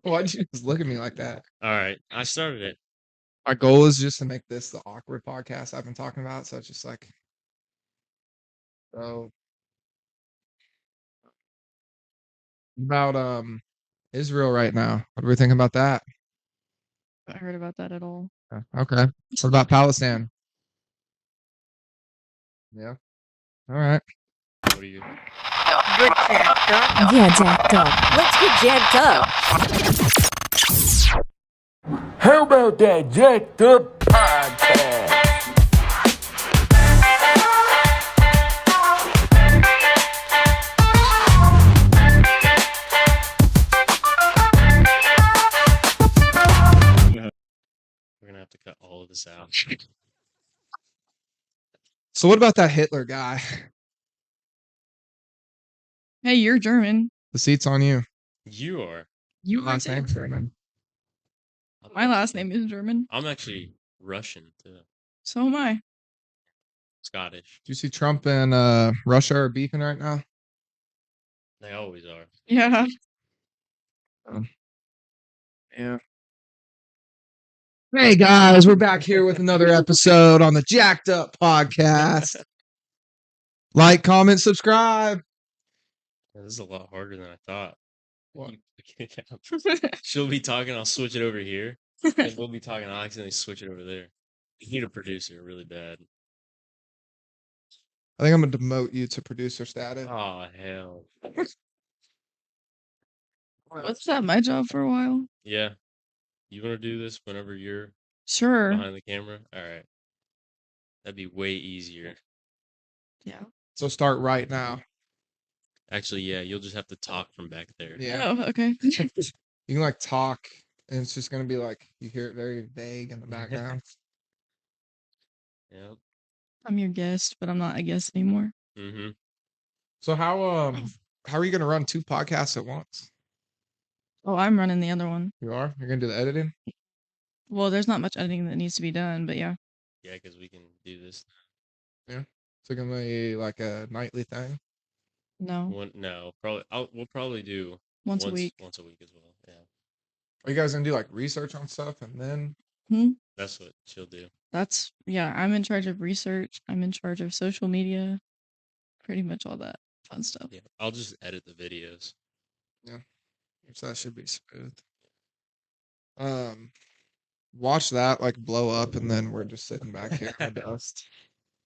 Why'd you just look at me like that? All right, I started it. My goal is just to make this the awkward podcast I've been talking about. So it's just like, so about Israel right now. What do we think about that? I heard about that at all. Okay. What about Palestine? Yeah. All right. What are you? Get jacked up. Let's get jacked up. How about that jacked up podcast? We're gonna have to cut all of this out. So what about that Hitler guy? Hey, you're German. The seat's on you. You are. You are Last too. name German. My last name is German. I'm actually Russian too. So am I. Scottish. Do you see Trump and Russia are beefing right now? They always are. Yeah. Yeah. Hey guys, we're back here with another episode on the Jacked Up Podcast. Like, comment, subscribe. This is a lot harder than I thought. What? She'll be talking, I'll switch it over here. And we'll be talking, I'll accidentally switch it over there. You need a producer really bad. I think I'm gonna demote you to producer status. Oh, hell. What's that? My job for a while? Yeah. You want to do this whenever you're Sure. behind the camera? All right. That'd be way easier. Yeah. So start right now. Actually, yeah, you'll just have to talk from back there. Yeah. Oh, okay. You can like talk, and it's just gonna be like you hear it very vague in the background. Yeah. I'm your guest, but I'm not a guest anymore. Mm-hmm. So how are you gonna run two podcasts at once? Oh, I'm running the other one. You are? You're gonna do the editing? Well, there's not much editing that needs to be done, but yeah. Yeah, because we can do this. Yeah. So gonna be like a nightly thing. No. No, probably. We'll probably do Once a week. Once a week as well. Yeah. Are you guys gonna do like research on stuff and then? That's what she'll do. Yeah, I'm in charge of research. I'm in charge of social media. Pretty much all that fun stuff. Yeah, I'll just edit the videos. Yeah. So that should be smooth. Watch that like blow up, and then we're just sitting back here in the dust.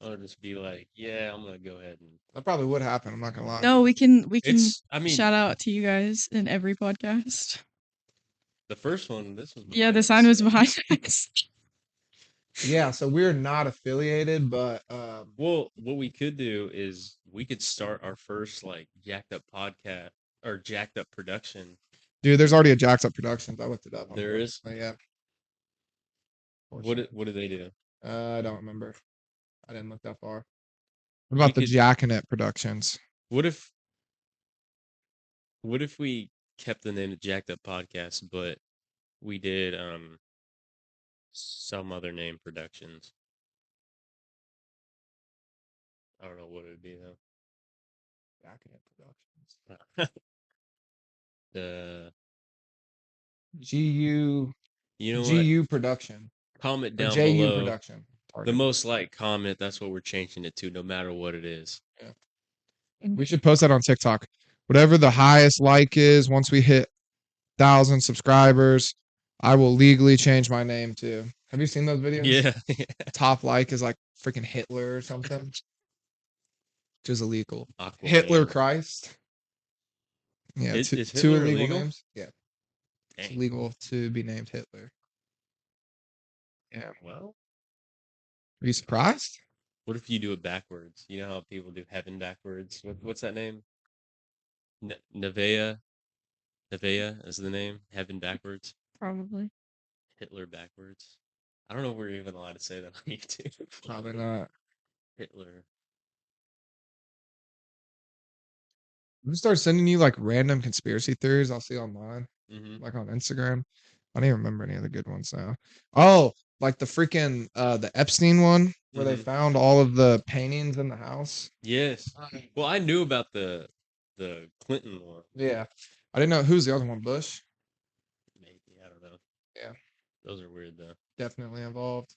I'll just be like, yeah, I'm gonna go ahead and. That probably would happen. I'm not gonna lie. No, we can I mean, shout out to you guys in every podcast. the first one, this was. Yeah, the sign was behind us. Yeah, so we're not affiliated, but Well, what we could do is we could start our first like jacked up podcast or jacked up production. dude, there's already a Jacked Up Productions. I looked it up. There is? Yeah. What do they do? I don't remember. I didn't look that far. What about the Jacking It Productions? What if we kept the name of Jacked Up Podcast, but we did some other name productions? I don't know what it would be though. Jacking It Productions. The GU. You know GU what? Production. Comment Or down JU below. Production. The most like comment, that's what we're changing it to, no matter what it is. Yeah. We should post that on TikTok. Whatever the highest like is, once we hit 1,000 subscribers, I will legally change my name to. Have you seen those videos? Yeah. Top like is like freaking Hitler or something. Which is illegal. Aquaman. Hitler Christ. Yeah, Is two Hitler illegal illegal? names. Yeah. It's Dang. legal to be named Hitler. Yeah. Well, Are you surprised? what if you do it backwards? You know how people do heaven backwards? What's that name? Nevea? Nevea is the name? Heaven backwards? Probably. Hitler backwards? I don't know if we're even allowed to say that on YouTube. Probably not. Hitler. I'm gonna start sending you like random conspiracy theories I'll see online, Mm-hmm. like on Instagram. I don't even remember any of the good ones now. Oh, like the freaking the Epstein one where they Mhm. found all of the paintings in the house. Yes. Well, I knew about the Clinton one. Yeah. I didn't know who's the other one, Bush. Yeah. Those are weird though. Definitely involved.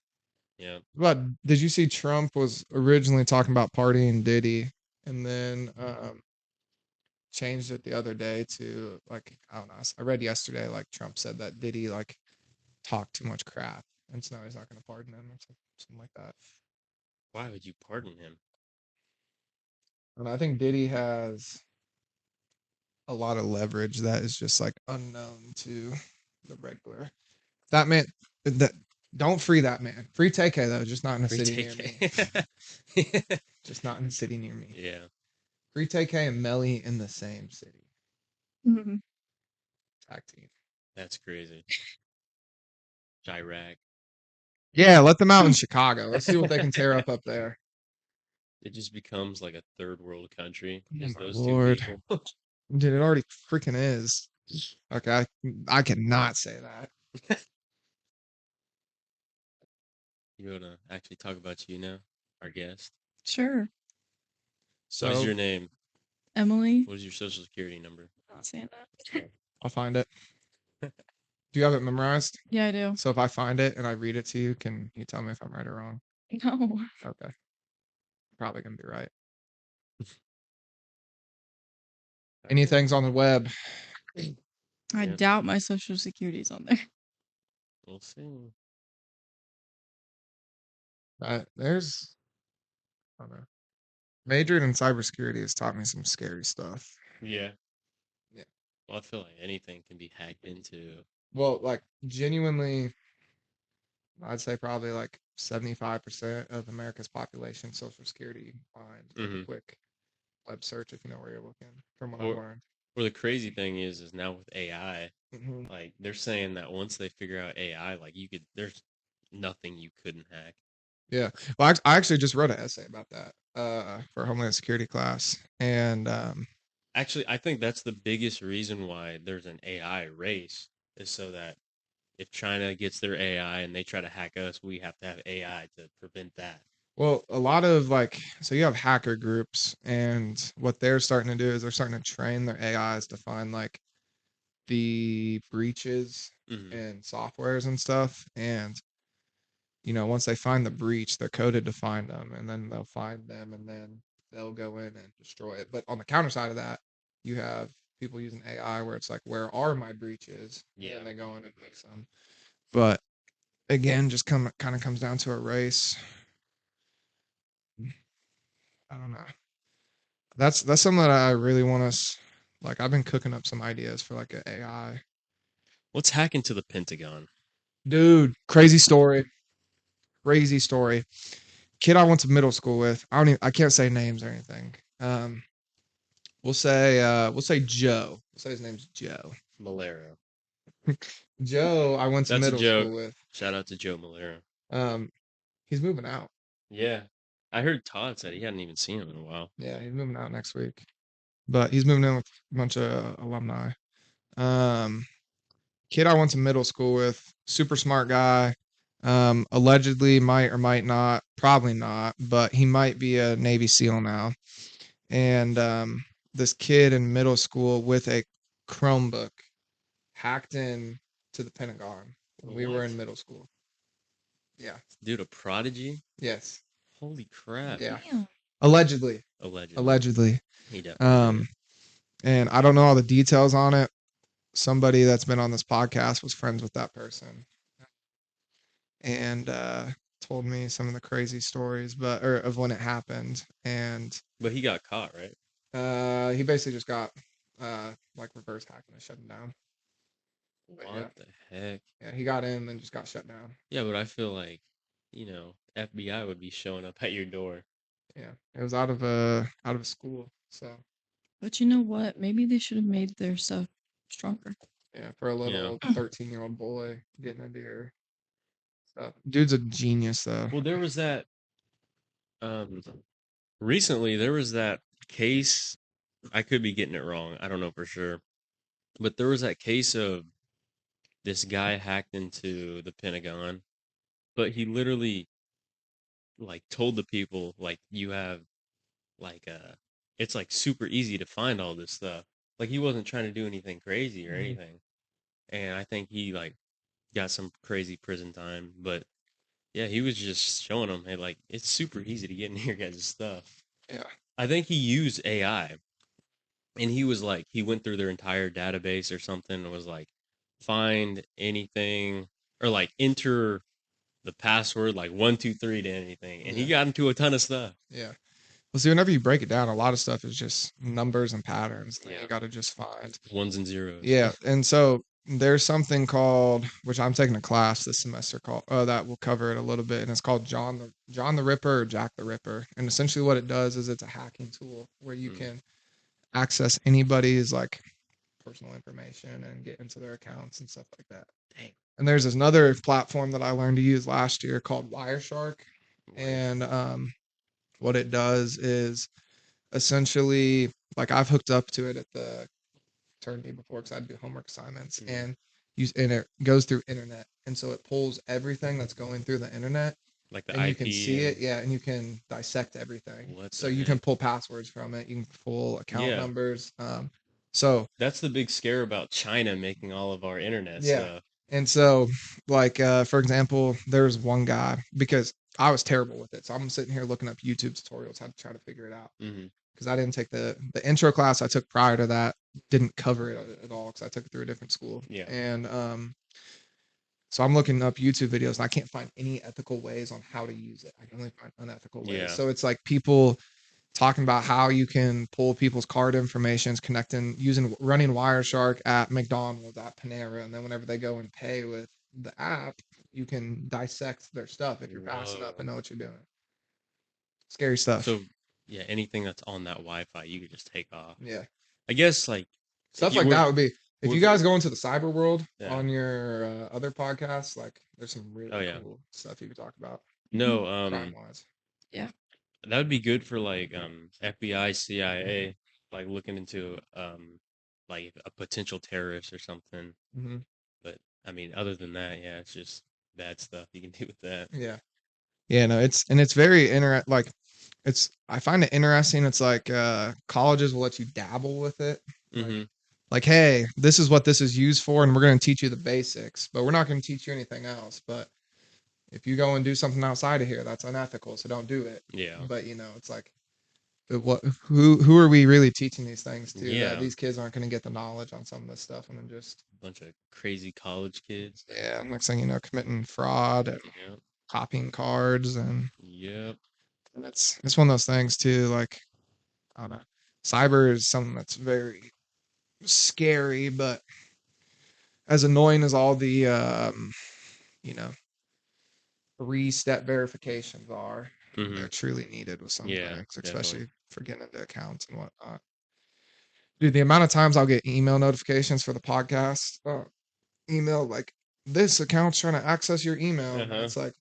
Yeah. But did you see Trump was originally talking about partying Diddy, and then changed it the other day to like I don't know. I read yesterday like Trump said that Diddy like talked too much crap, and so now he's not going to pardon him or something like that. Why would you pardon him? And I think Diddy has a lot of leverage that is just like unknown to the regular. That man, that don't free that man. Free TK though, just not in a Free city near me. TK. Just not in a city near me. Yeah. Free TK and Melly in the same city. Mhm. Tag team. That's crazy. Chirac. Yeah, let them out in Chicago. Let's see what they can tear up there. It just becomes like a third world country. Oh Just my those Lord. two people. Dude, it already freaking is. Okay, I cannot say that. You wanna actually talk about you now? Our guest. Sure. What is So your name? Emily. What is your social security number? Not saying that. I'll find it. Do you have it memorized? Yeah, I do. So if I find it and I read it to you, can you tell me if I'm right or wrong? No. Okay. Probably gonna be right. Anything's on the web. I Yeah. doubt my social security's on there. We'll see. There's I don't know. Majoring in cybersecurity has taught me some scary stuff. Yeah. Yeah. Well, I feel like anything can be hacked into. Well, like genuinely, I'd say probably like 75% of America's population social security find with a Mhm. quick web search if you know where you're looking, from what I've Or, learned. or the crazy thing is now with AI, Hmm. like they're saying that once they figure out AI, like there's nothing you couldn't hack. Yeah. Well, I actually just wrote an essay about that for a Homeland Security class. And Actually, I think that's the biggest reason why there's an AI race is so that if China gets their AI and they try to hack us, we have to have AI to prevent that. well, a lot of like, so you have hacker groups, and what they're starting to do is they're starting to train their AIs to find like the breaches Hmm. in softwares and stuff. And once they find the breach, they're coded to find them, and then they'll find them, and then they'll go in and destroy it. But on the counter side of that, you have people using AI where it's like, where are my breaches? Yeah. And then they go in and fix them. But again, just kind of comes down to a race. I don't know. That's something that I really want us. Like, I've been cooking up some ideas for like an AI. What's hacking to the Pentagon? Dude, crazy story. Crazy story. Kid I went to middle school with. I can't say names or anything. We'll say Joe. We'll say his name's Joe. Malero. Joe, I went to That's a middle joke. school with. Shout out to Joe Malero. He's moving out. Yeah. I heard Todd said he hadn't even seen him in a while. Yeah, he's moving out next week. But he's moving in with a bunch of alumni. Kid I went to middle school with, super smart guy. Allegedly might or might not, probably not, but he might be a Navy SEAL now. And this kid in middle school with a Chromebook hacked in to the Pentagon when we were in What? middle school. Yeah. Dude, a prodigy? Yes. Holy crap. Yeah. Damn. Allegedly. Allegedly. He definitely did Um, it. and I don't know all the details on it. Somebody that's been on this podcast was friends with that person, and told me some of the crazy stories, or of when it happened. And But he got caught, right? he basically just got like reverse hacking and shut him down. But What yeah, the heck? yeah, he got in and just got shut down. Yeah, but I feel like, FBI would be showing up at your door. Yeah, it was out of a school. So But you know what? Maybe they should have made their stuff stronger. yeah, for a Yeah. little 13-year-old boy getting into your stuff. Dude's a genius though. Well, there was that recently there was that case. I could be getting it wrong. I don't know for sure. But there was that case of this guy hacked into the Pentagon, but he literally like told the people like you have like it's like super easy to find all this stuff. Like he wasn't trying to do anything crazy or Mhm. anything. And I think he like got some crazy prison time, but yeah, he was just showing them, hey, like it's super easy to get in your guys' stuff. Yeah. I think he used AI, and he was like, he went through their entire database or something, and was like, find anything or like enter the password like 123 to anything, and he Yeah. got into a ton of stuff. Yeah. Well, see, whenever you break it down, a lot of stuff is just numbers and patterns that Yeah. you got to just find. Ones and zeros. Yeah, and so there's something called, which I'm taking a class this semester called, that will cover it a little bit, and it's called John the Ripper or Jack the Ripper. And essentially, what it does is it's a hacking tool where you can access anybody's like personal information and get into their accounts and stuff like that. Dang. And there's another platform that I learned to use last year called Wireshark, and what it does is essentially like I've hooked up to it at the fraternity before because I do homework assignments and it goes through internet, and so it pulls everything that's going through the internet, like the and you IP can see and it, yeah, and you can dissect everything. What So the you can heck? pull passwords from it, you can pull account Yeah. numbers. So That's the big scare about China making all of our internet yeah, stuff. and so like for example, there's one guy because I was terrible with it, so I'm sitting here looking up YouTube tutorials how to try to figure it out. Mm-hmm. Because I didn't take the intro class I took prior to that, didn't cover it at all because I took it through a different school. Yeah. And so I'm looking up YouTube videos and I can't find any ethical ways on how to use it. I can only find unethical ways. Yeah. So it's like people talking about how you can pull people's card information, running Wireshark at McDonald's, at Panera, and then whenever they go and pay with the app, you can dissect their stuff if you're fast enough and know what you're doing. Scary stuff. So yeah, anything that's on that Wi-Fi, you could just take off. Yeah. I guess like Stuff you like were- that would be if you guys go into the cyber world Yeah. on your other podcasts, like there's some really Oh, yeah. cool stuff you could talk about no, crime wise. that would be good for like FBI, CIA, like looking into like a potential terrorist or something. Mm-hmm. But I mean, other than that, yeah, it's just bad stuff you can do with that. Yeah. Yeah, no, it's very like I find it interesting. It's like colleges will let you dabble with it. Mm-hmm. Like, hey, this is what this is used for, and we're going to teach you the basics, but we're not going to teach you anything else. But if you go and do something outside of here, that's unethical, so don't do it. Yeah. But it's like, who are we really teaching these things to? Yeah. That these kids aren't going to get the knowledge on some of this stuff, and then just A bunch of crazy college kids. yeah, next thing you know, committing fraud and Yep. copying cards, and Yep. it's one of those things too. Like, I don't know, cyber is something that's very scary, but as annoying as all the 3-step verifications are, Mhm. they're truly needed with some Yeah, things, definitely. especially for getting into accounts and whatnot. Dude, the amount of times I'll get email notifications for the podcast, email like this account's trying to access your email. And it's like,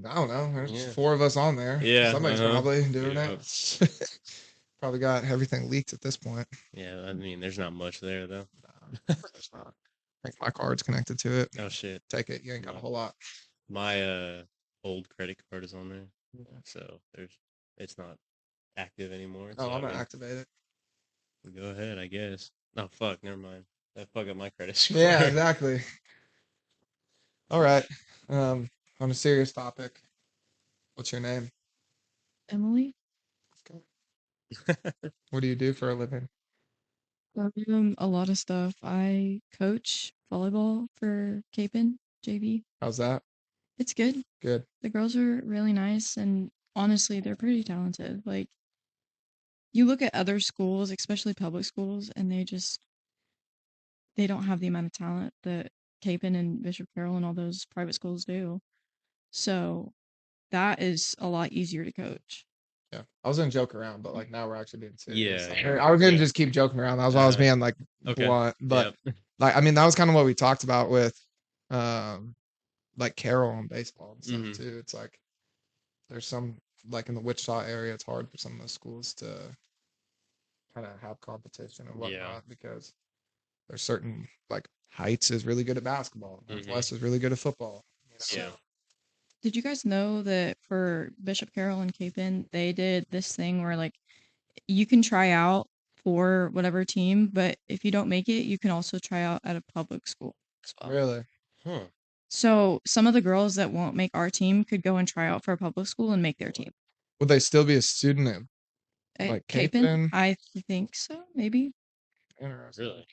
I don't know. There's Yeah. 4 of us on there. Yeah, Somebody's probably doing Yep. it. Probably got everything leaked at this point. Yeah, I mean, there's not much there though. There's not. I think my card's connected to it. Oh shit. Take it. You ain't got a whole lot. My old credit card is on there, Yeah. so it's not active anymore. Oh, so, I'm I gonna mean, activate it. go ahead, I guess. Oh fuck, never mind. That fuck up my credit score. Yeah, exactly. All right. On a serious topic, what's your name? Emily. What do you do for a living? A lot of stuff. I coach volleyball for Kapaun JV. How's that? It's good. Good. The girls are really nice, and honestly, they're pretty talented. Like, you look at other schools, especially public schools, and they don't have the amount of talent that Kapaun and Bishop Carroll and all those private schools do. So that is a lot easier to coach. Yeah. I was gonna joke around, but like now we're actually being serious. Yeah. I was gonna Yeah. just keep joking around. That was why I was being like Okay. blunt. But Yep. like I mean that was kind of what we talked about with like Carroll and baseball and stuff Mhm. too. It's like there's some like in the Wichita area, it's hard for some of the schools to kind of have competition and whatnot because there's certain like Heights is really good at basketball, Northwest is really good at football. Yeah. Did you guys know that for Bishop Carroll and Kapaun, they did this thing where like you can try out for whatever team, but if you don't make it, you can also try out at a public school as well. Really? Huh. So some of the girls that won't make our team could go and try out for a public school and make their team. Would they still be a student at At like Capen, Capen? I think so, maybe. Interesting. Really?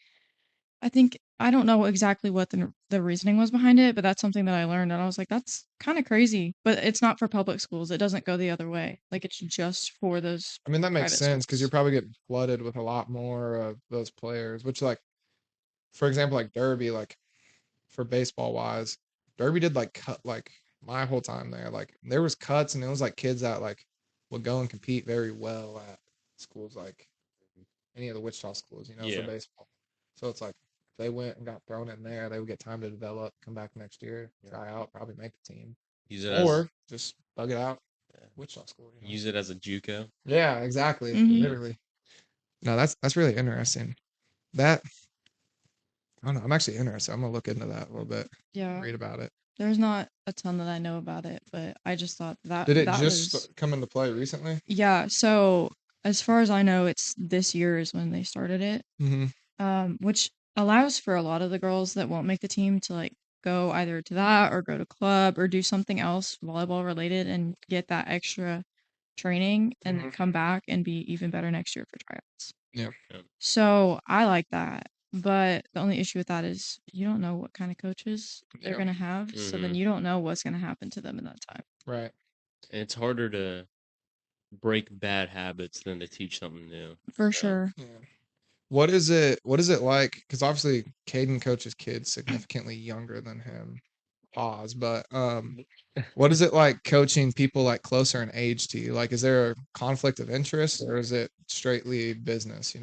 I don't know exactly what the reasoning was behind it, but that's something that I learned, and I was like, that's kind of crazy. But it's not for public schools. It doesn't go the other way. Like it's just for those I mean, that makes private sense because you're schools. probably getting flooded with a lot more of those players. Which, like, for example, like Derby, like for baseball wise, Derby did like cut like my whole time there. Like there was cuts, and it was like kids that like would go and compete very well at schools like any of the Wichita schools, for Yeah. baseball. So it's like if they went and got thrown in there, they would get time to develop, come back next year, try out, probably make the team, Use it or just bug it out. Yeah. Wichita school. use it as a JUCO. Yeah, exactly. Mhm. Literally. No, that's really interesting. That I don't know. I'm actually interested. I'm gonna look into that a little bit, Yeah, read about it. there's not a ton that I know about it, but I just thought that Did it that just was come into play recently? yeah. So as far as I know, it's this year is when they started it. Mm-hmm. Which allows for a lot of the girls that won't make the team to like go either to that or go to club or do something else volleyball related and get that extra training and then Mhm. come back and be even better next year for tryouts. Yeah. So I like that. But the only issue with that is you don't know what kind of coaches they're Yeah. going to have. So then Mhm. you don't know what's going to happen to them in that time. Right. And it's harder to break bad habits than to teach something new. For So, sure. Yeah. What is it? What is it like? Because obviously, Caden coaches kids significantly younger than him. Pause. But what is it like coaching people like closer in age to you? Like, is there a conflict of interest, or is it straightly business?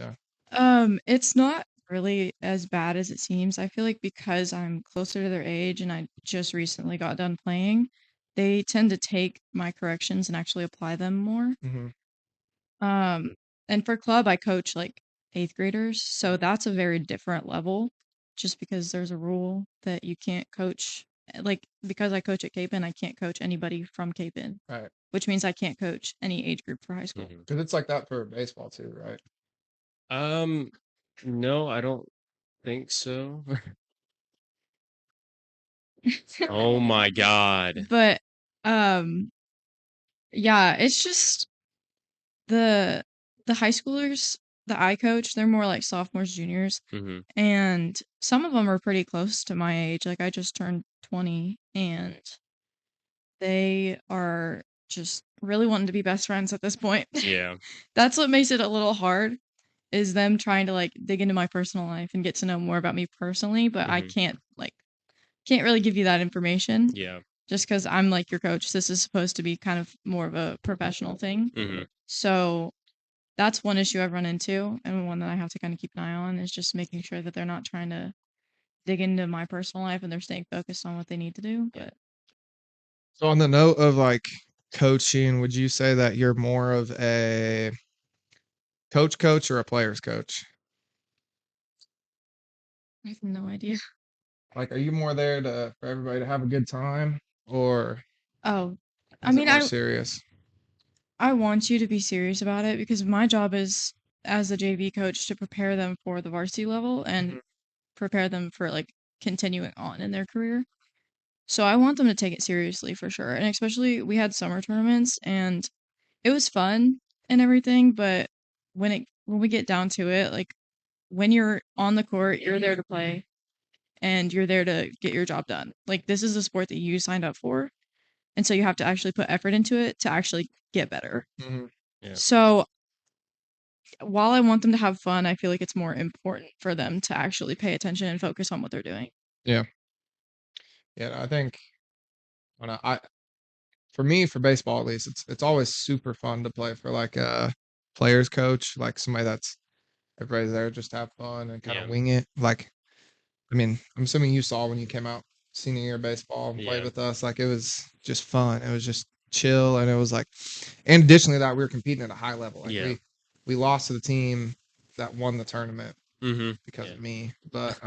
It's not really as bad as it seems. I feel like because I'm closer to their age and I just recently got done playing, they tend to take my corrections and actually apply them more. Mm-hmm. Um, and for club, I coach like eighth graders, so that's a very different level. Just because there's a rule that you can't coach, like because I coach at Cape I can't coach anybody from Cape Right. which means I can't coach any age group for high school. mhm. Because it's like that for baseball too, right? No, I don't think so. Oh my God. But um, yeah, it's just the high schoolers that I coach, they're more like sophomores, juniors, hmm and some of them are pretty close to my age. Like I just turned 20 and they are just really wanting to be best friends at this point. Yeah. That's what makes it a little hard is them trying to like dig into my personal life and get to know more about me personally, but I hmm can't really give you that information Yeah. just cuz I'm like your coach. This is supposed to be kind of more of a professional thing. hmm So that's one issue I've run into and one that I have to kind of keep an eye on is just making sure that they're not trying to dig into my personal life and they're staying focused on what they need to do. Yeah. But So on the note of like coaching, would you say that you're more of a coach or a player's coach? I have no idea. Like, are you more there to for everybody to have a good time, or Oh, I is it mean, more serious? I want you to be serious about it because my job is as a JV coach to prepare them for the varsity level and Mhm. prepare them for like continuing on in their career. So I want them to take it seriously for sure. And especially we had summer tournaments and it was fun and everything, but when we get down to it, like when you're on the court, you're there to play and you're there to get your job done. Like this is a sport that you signed up for. And so you have to actually put effort into it to actually get better. Mhm. Yeah. So while I want them to have fun, I feel like it's more important for them to actually pay attention and focus on what they're doing. Yeah, yeah. I think when for me for baseball at least, it's always super fun to play for like a player's coach, like somebody that's everybody's there just to have fun and kind Yeah. of wing it. Like, I mean, I'm assuming you saw when you came out senior year baseball and played Yeah. with us, like it was just fun. It was just chill, and it was like, and additionally that we were competing at a high level. Like Yeah. we lost to the team that won the tournament hmm because Yeah. of me. But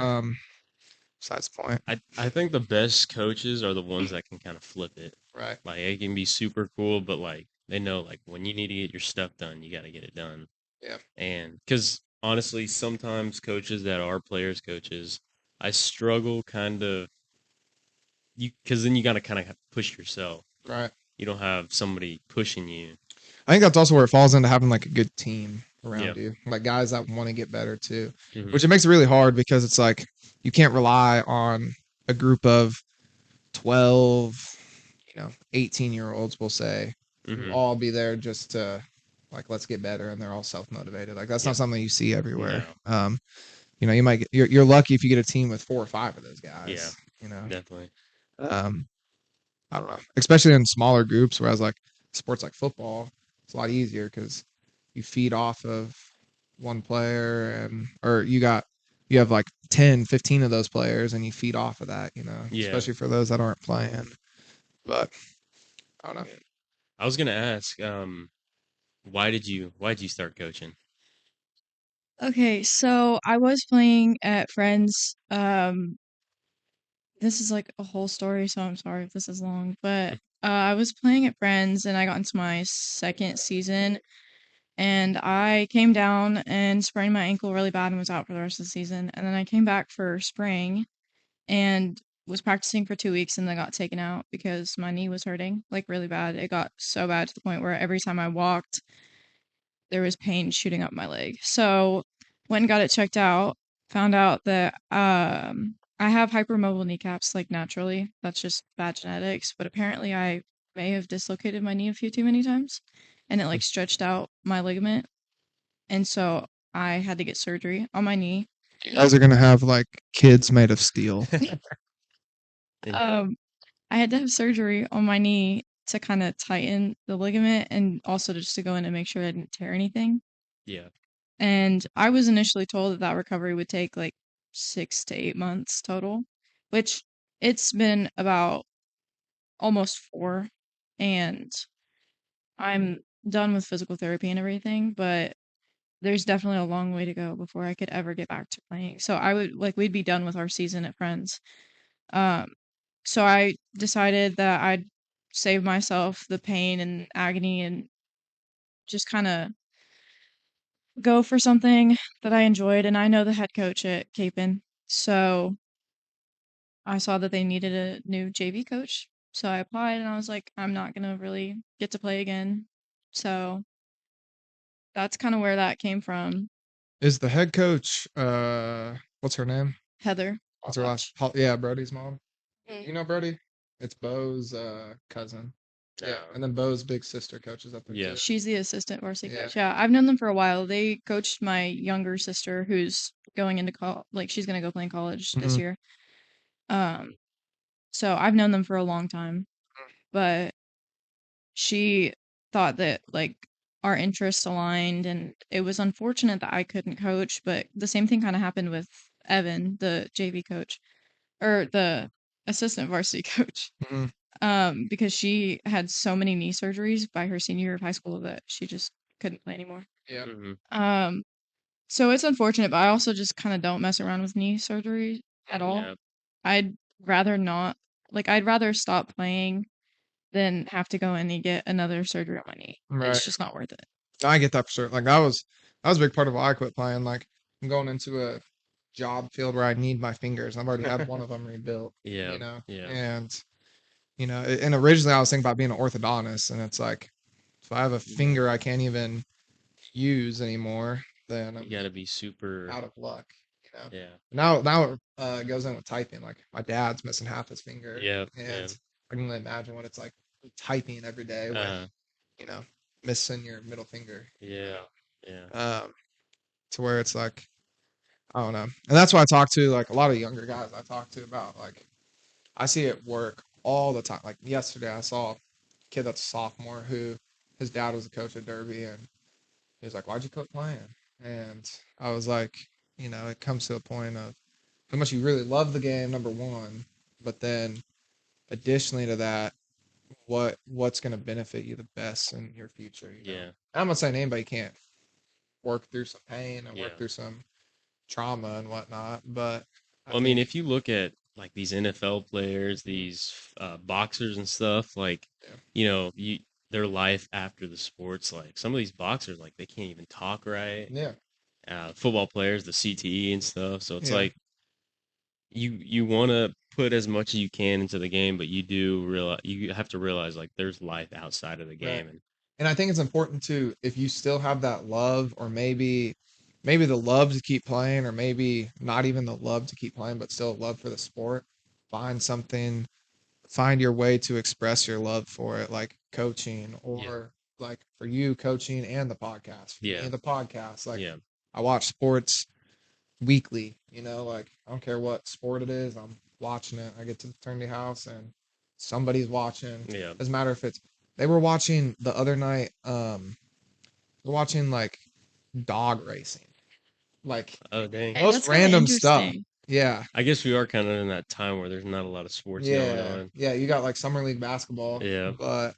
besides the point, I think the best coaches are the ones that can kind of flip it. right? Like it can be super cool, but like they know like when you need to get your stuff done, you got to get it done. Yeah. And because honestly, sometimes coaches that are players coaches, I struggle kind of because then you got to kind of push yourself. Right. You don't have somebody pushing you. I think that's also where it falls into having like a good team around Yeah. you, like guys that want to get better too, Mhm. which it makes it really hard because it's like you can't rely on a group of 12, 18-year-olds, we'll say, who Mhm. all be there just to like, let's get better. And they're all self-motivated. Like that's Yep. not something you see everywhere. No. You might get, you're lucky if you get a team with 4 or 5 of those guys, Definitely. I don't know, especially in smaller groups, whereas like sports like football, it's a lot easier because you feed off of one player or you have like 10, 15 of those players and you feed off of that, Yeah. especially for those that aren't playing. But I don't know. I was gonna ask, why did you start coaching? Okay, so I was playing at Friends. This is like a whole story, so I'm sorry if this is long, but I was playing at Friends and I got into my second season and I came down and sprained my ankle really bad and was out for the rest of the season. And then I came back for spring and was practicing for 2 weeks and then got taken out because my knee was hurting like really bad. It got so bad to the point where every time I walked, there was pain shooting up my leg. So went and got it checked out, found out that I have hypermobile kneecaps like naturally. That's just bad genetics, but apparently I may have dislocated my knee a few too many times and it like stretched out my ligament. And so I had to get surgery on my knee. You guys are gonna have like kids made of steel. Um I had to have surgery on my knee to kind of tighten the ligament and also just to go in and make sure I didn't tear anything. Yeah. And I was initially told that that recovery would take like 6 to 8 months total, which it's been about almost 4, and I'm done with physical therapy and everything, but there's definitely a long way to go before I could ever get back to playing. So I would like we'd be done with our season at Friends. Um, so I decided that I'd save myself the pain and agony and just kind of go for something that I enjoyed, and I know the head coach at Capen, so I saw that they needed a new JV coach, so I applied, and I was like, I'm not gonna really get to play again, so that's kind of where that came from. Is the head coach what's her name? Heather. What's her last? Yeah, Brody's mom. Mm. You know Brody? It's Bo's cousin. Yeah, and then Bo's big sister coaches up there Yeah. too. She's the assistant varsity Yeah. coach. Yeah, I've known them for a while. They coached my younger sister, who's going into like she's gonna go play in college this Mhm. year. So I've known them for a long time, but she thought that like our interests aligned and it was unfortunate that I couldn't coach, but the same thing kind of happened with Evan, the JV coach or the assistant varsity coach. Mhm. Because she had so many knee surgeries by her senior year of high school that she just couldn't play anymore. Yeah. Mhm. So it's unfortunate, but I also just kind of don't mess around with knee surgery at all. Yeah. I'd rather not, like, I'd rather stop playing than have to go in and get another surgery on my knee. Right. It's just not worth it. I get that for sure. Like that was a big part of why I quit playing. Like I'm going into a job field where I need my fingers. I've already had one of them rebuilt. Yeah. Yeah. And and originally I was thinking about being an orthodontist, and it's like if I have a finger I can't even use anymore, then I'm You gotta be super. out of luck. Yeah. Now it goes in with typing. Like my dad's missing half his finger. Yeah. And I can only imagine what it's like typing every day with missing your middle finger. Yeah. Yeah. To where it's like I don't know. And that's why I talk to like a lot of younger guys I talk to about like I see it work all the time. Like yesterday I saw a kid that's a sophomore who his dad was a coach at Derby, and he was like, "Why'd you quit playing?" And I was like, it comes to a point of how much you really love the game, number one, but then additionally to that, what's going to benefit you the best in your future. Yeah. I'm not saying anybody can't work through some pain and Yeah. work through some trauma and whatnot, but Well, I mean, if you look at like these NFL players, these boxers and stuff, like Yeah. their life after the sports, like some of these boxers, like they can't even talk right. Yeah. Football players, the CTE and stuff. So it's Yeah. like you want to put as much as you can into the game, but you have to realize like there's life outside of the game, Right. And I think it's important to, if you still have that love, or maybe the love to keep playing, or maybe not even the love to keep playing, but still a love for the sport, find something, find your way to express your love for it, like coaching, yeah, or like for you, coaching and the podcast. For me, yeah, the podcast. Like yeah, I watch sports weekly, like I don't care what sport it is, I'm watching it. I get to the fraternity house and somebody's watching. yeah. Doesn't matter if it's, they were watching the other night, we're watching like dog racing. Like Oh dang. Hey, most that's kind of random stuff. interesting. Yeah. I guess we are kind of in that time where there's not a lot of sports going Yeah. on. Yeah. You got like summer league basketball, Yeah. but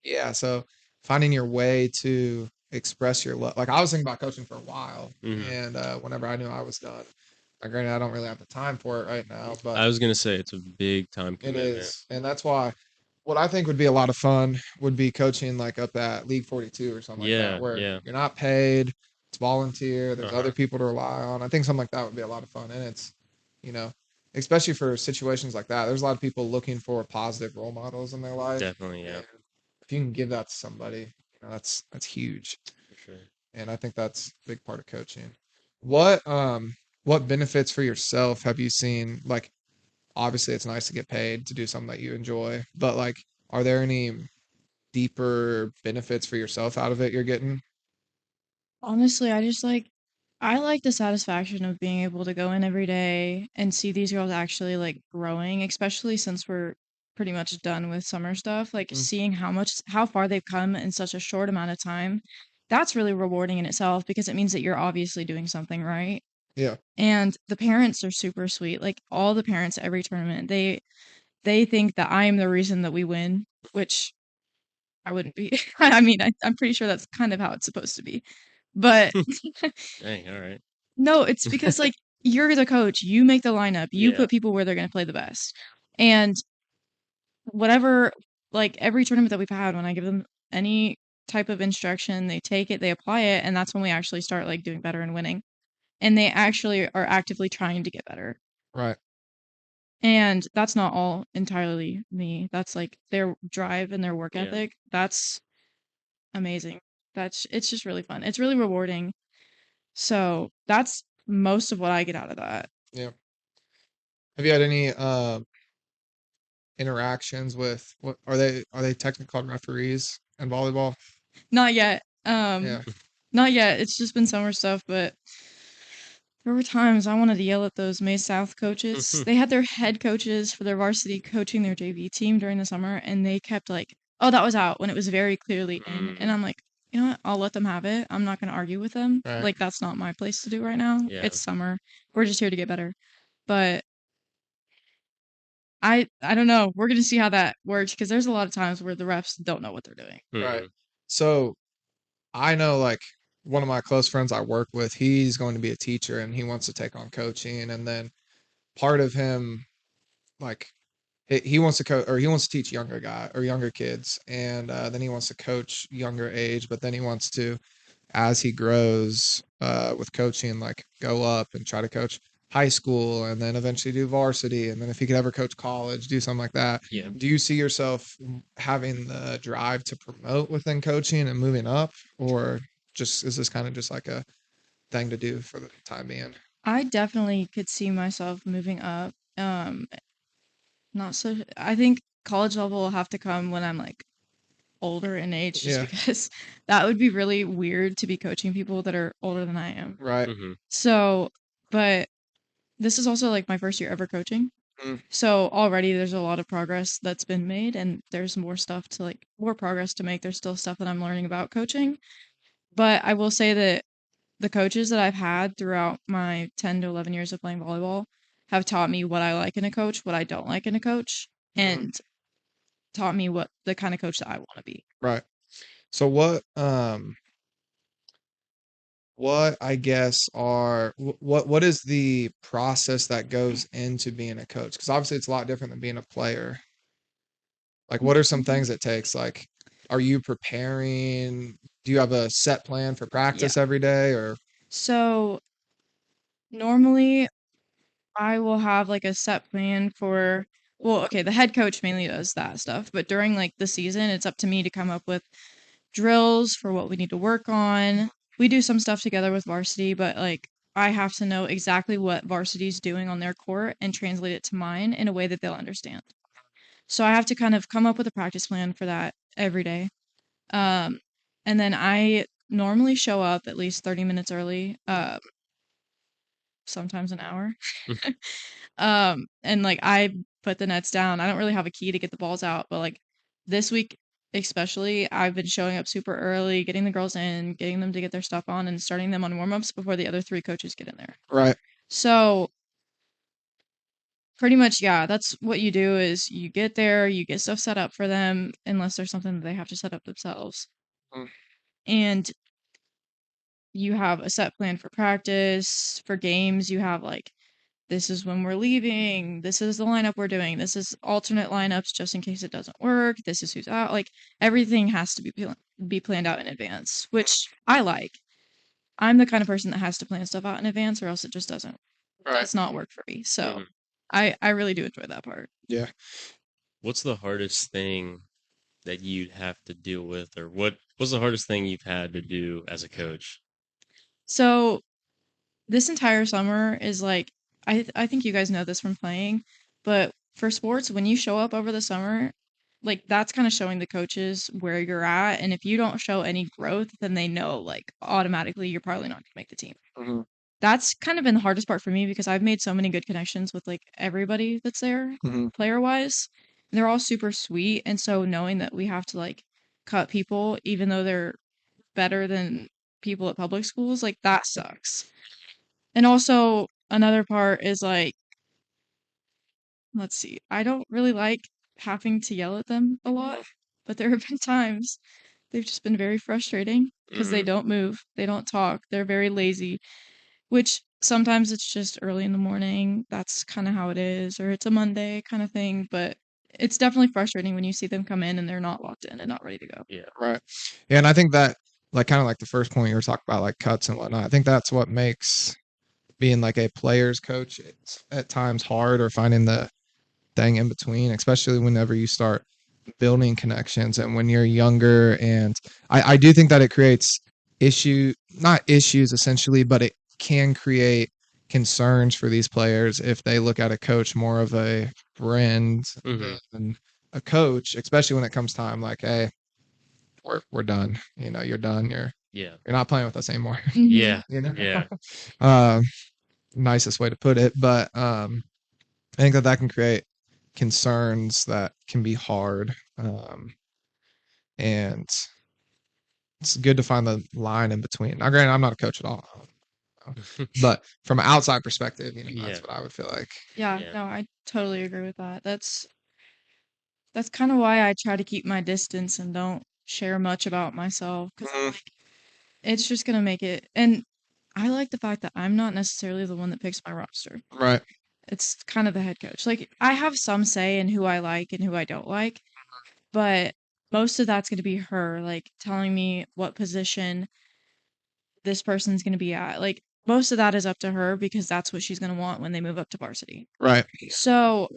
yeah, so finding your way to express your love. Like I was thinking about coaching for a while, Hmm. and whenever I knew I was done, granted I don't really have the time for it right now, but I was gonna say it's a big time it commitment. is, and that's why what I think would be a lot of fun would be coaching like up at League 42 or something like that, Yeah, where yeah. you're not paid, it's volunteer, there's Uh-huh. other people to rely on. I think something like that would be a lot of fun, and it's, you know, especially for situations like that. There's a lot of people looking for positive role models in their life, Definitely, yeah, and if you can give that to somebody, that's huge, for sure. and I think that's a big part of coaching. What benefits for yourself have you seen? Like, obviously it's nice to get paid to do something that you enjoy, but like, are there any deeper benefits for yourself out of it you're getting? Honestly, I like the satisfaction of being able to go in every day and see these girls actually like growing, especially since we're pretty much done with summer stuff. Like Mm, seeing how far they've come in such a short amount of time. That's really rewarding in itself because it means that you're obviously doing something right. yeah, And the parents are super sweet. Like all the parents at every tournament, they think that I am the reason that we win, which I wouldn't be. I mean, I'm pretty sure that's kind of how it's supposed to be. But Dang, all right. no, it's because like you're the coach, you make the lineup, you Yeah, put people where they're going to play the best. And whatever, like every tournament that we've had, when I give them any type of instruction, they take it, they apply it, and that's when we actually start like doing better and winning. And they actually are actively trying to get better. right, And that's not all entirely me. That's like their drive and their work yeah. ethic. That's amazing. It's just really fun. It's really rewarding. So that's most of what I get out of that. yeah. Have you had any interactions with, what are they technically called referees in volleyball? Not yet. Yeah. Not yet. It's just been summer stuff, but there were times I wanted to yell at those May South coaches. They had their head coaches for their varsity coaching their JV team during the summer, and they kept like, "Oh, that was out," when it was very clearly in. And Mm, I'm like, you know what? I'll let them have it. I'm not going to argue with them. Right. Like that's not my place to do right now. yeah, It's summer. We're just here to get better. But I don't know. We're going to see how that works because there's a lot of times where the refs don't know what they're doing. Right. mhm, So I know, like, one of my close friends I work with, he's going to be a teacher and he wants to take on coaching. And then part of him, like, he wants to coach, or he wants to teach younger kids. And then he wants to coach younger age, but then he wants to, as he grows with coaching, like go up and try to coach high school and then eventually do varsity. And then if he could ever coach college, do something like that. yeah. Do you see yourself having the drive to promote within coaching and moving up, or just is this kind of just like a thing to do for the time being? I definitely could see myself moving up. Not so. I think college level will have to come when I'm like older in age, just Yeah, because that would be really weird to be coaching people that are older than I am. right. Hmm. So, but this is also like my first year ever coaching. Mm, So already there's a lot of progress that's been made, and there's more progress to make. There's still stuff that I'm learning about coaching. But I will say that the coaches that I've had throughout my 10 to 11 years of playing volleyball have taught me what I like in a coach, what I don't like in a coach, mm, and taught me what the kind of coach that I want to be. right. So what I guess are what is the process that goes into being a coach? Because obviously it's a lot different than being a player. Like, what are some things it takes? Like, are you preparing? Do you have a set plan for Yeah. practice every day, or So normally I will have like a set plan for, well, okay, the head coach mainly does that stuff, but during like the season, it's up to me to come up with drills for what we need to work on. We do some stuff together with varsity, but like I have to know exactly what varsity's doing on their court and translate it to mine in a way that they'll understand. So I have to kind of come up with a practice plan for that every day. And then I normally show up at least 30 minutes early, sometimes an hour. And like I put the nets down. I don't really have a key to get the balls out, but like this week especially, I've been showing up super early, getting the girls in, getting them to get their stuff on, and starting them on warm-ups before the other 3 coaches get in there. Right. So pretty much, yeah, that's what you do is you get there, you get stuff set up for them, unless there's something that they have to set up themselves. Mm. And you have a set plan for practice, for games, you have like this is when we're leaving, this is the lineup we're doing, this is alternate lineups just in case it doesn't work, this is who's out. Like everything has to be planned out in advance, which I like. I'm the kind of person that has to plan stuff out in advance or else it just doesn't Right. does not work for me. So Mhm. I really do enjoy that part. Yeah. What's the hardest thing that you'd have to deal with, or what's the hardest thing you've had to do as a coach? So this entire summer is like I think you guys know this from playing, but for sports, when you show up over the summer, like that's kind of showing the coaches where you're at, and if you don't show any growth, then they know like automatically you're probably not going to make the team. Mm-hmm. That's kind of been the hardest part for me because I've made so many good connections with like everybody that's there, Mm-hmm. player wise. They're all super sweet, and so knowing that we have to like cut people even though they're better than people at public schools, like that sucks. And also another part is like, let's see, I don't really like having to yell at them a lot, but there have been times they've just been very frustrating because they Mhm. don't move, they don't talk, they're very lazy, which sometimes it's just early in the morning. That's kind of how it is, or it's a Monday kind of thing, but it's definitely frustrating when you see them come in and they're not locked in and not ready to go. Yeah. Right. Yeah, and I think that like kind of like the first point you were talking about, like cuts and whatnot. I think that's what makes being like a player's coach it's at times hard, or finding the thing in between, especially whenever you start building connections and when you're younger. And I do think that it creates not issues essentially, but it can create concerns for these players if they look at a coach more of a friend Mhm. than a coach, especially when it comes time like, hey, we're done. You know, you're done. Yeah. You're not playing with us anymore. Mhm. Yeah. You know, Yeah. nicest way to put it. But I think that can create concerns that can be hard. And it's good to find the line in between. Now, granted, I'm not a coach at all, but from an outside perspective, you know, that's Yeah. what I would feel like. Yeah, Yeah. no, I totally agree with that. That's kind of why I try to keep my distance and don't share much about myself because Mhm. it's just gonna make it. And I like the fact that I'm not necessarily the one that picks my roster. Right. It's kind of the head coach. Like I have some say in who I like and who I don't like, but most of that's gonna be her, like telling me what position this person's gonna be at. Like most of that is up to her because that's what she's gonna want when they move up to varsity. Right. So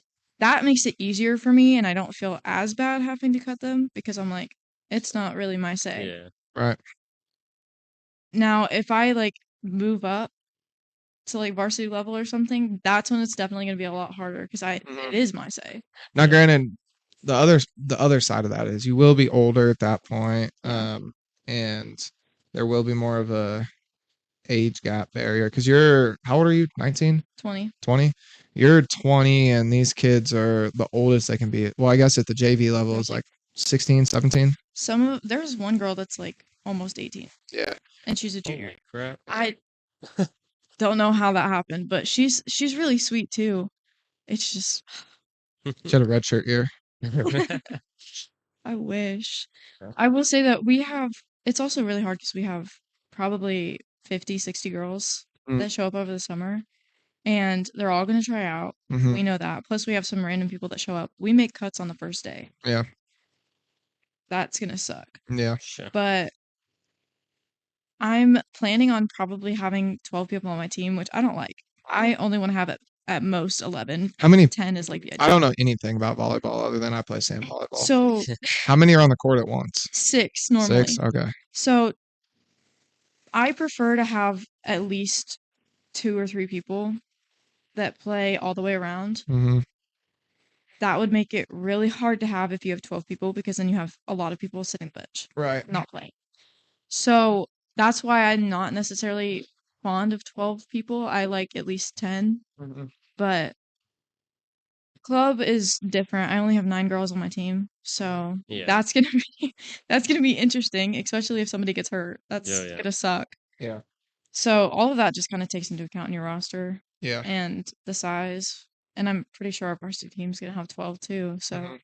that makes it easier for me, and I don't feel as bad having to cut them because I'm like, it's not really my say. Yeah. Right. Now, if I like move up to like varsity level or something, that's when it's definitely going to be a lot harder because Mhm. it is my say. Now, Yeah. granted, the other side of that is you will be older at that point, Yeah. and there will be more of a age gap barrier because you're how old are you? 19? 20. 20? You're 20, and these kids are the oldest they can be. Well, I guess at the JV level They're is like like 16, 17. there's one girl that's like almost 18 Yeah. and she's a junior. Holy crap. I don't know how that happened, but she's really sweet too. It's just She had a red shirt year. I wish. Yeah. I will say that it's also really hard because we have probably 50, 60 girls Mm. that show up over the summer and they're all going to try out. Mhm. We know that. Plus, we have some random people that show up. We make cuts on the first day. Yeah. That's going to suck. Yeah. Sure. But I'm planning on probably having 12 people on my team, which I don't like. I only want to have at most 11. How many? 10 is like the edge. I don't know anything about volleyball other than I play sand volleyball. So how many are on the court at once? 6 normally. 6? Okay. So I prefer to have at least 2 or 3 people that play all the way around. Mm-hmm. That would make it really hard to have if you have 12 people because then you have a lot of people sitting bench, Right. not playing. So that's why I'm not necessarily fond of 12 people. I like at least 10, Mm-hmm. but club is different. I only have 9 girls on my team, so Yeah. that's gonna be interesting, especially if somebody gets hurt. That's Yeah. gonna suck. Yeah. So all of that just kind of takes into account in your roster Yeah. and the size. And I'm pretty sure our varsity team's gonna have 12 too. So Mhm.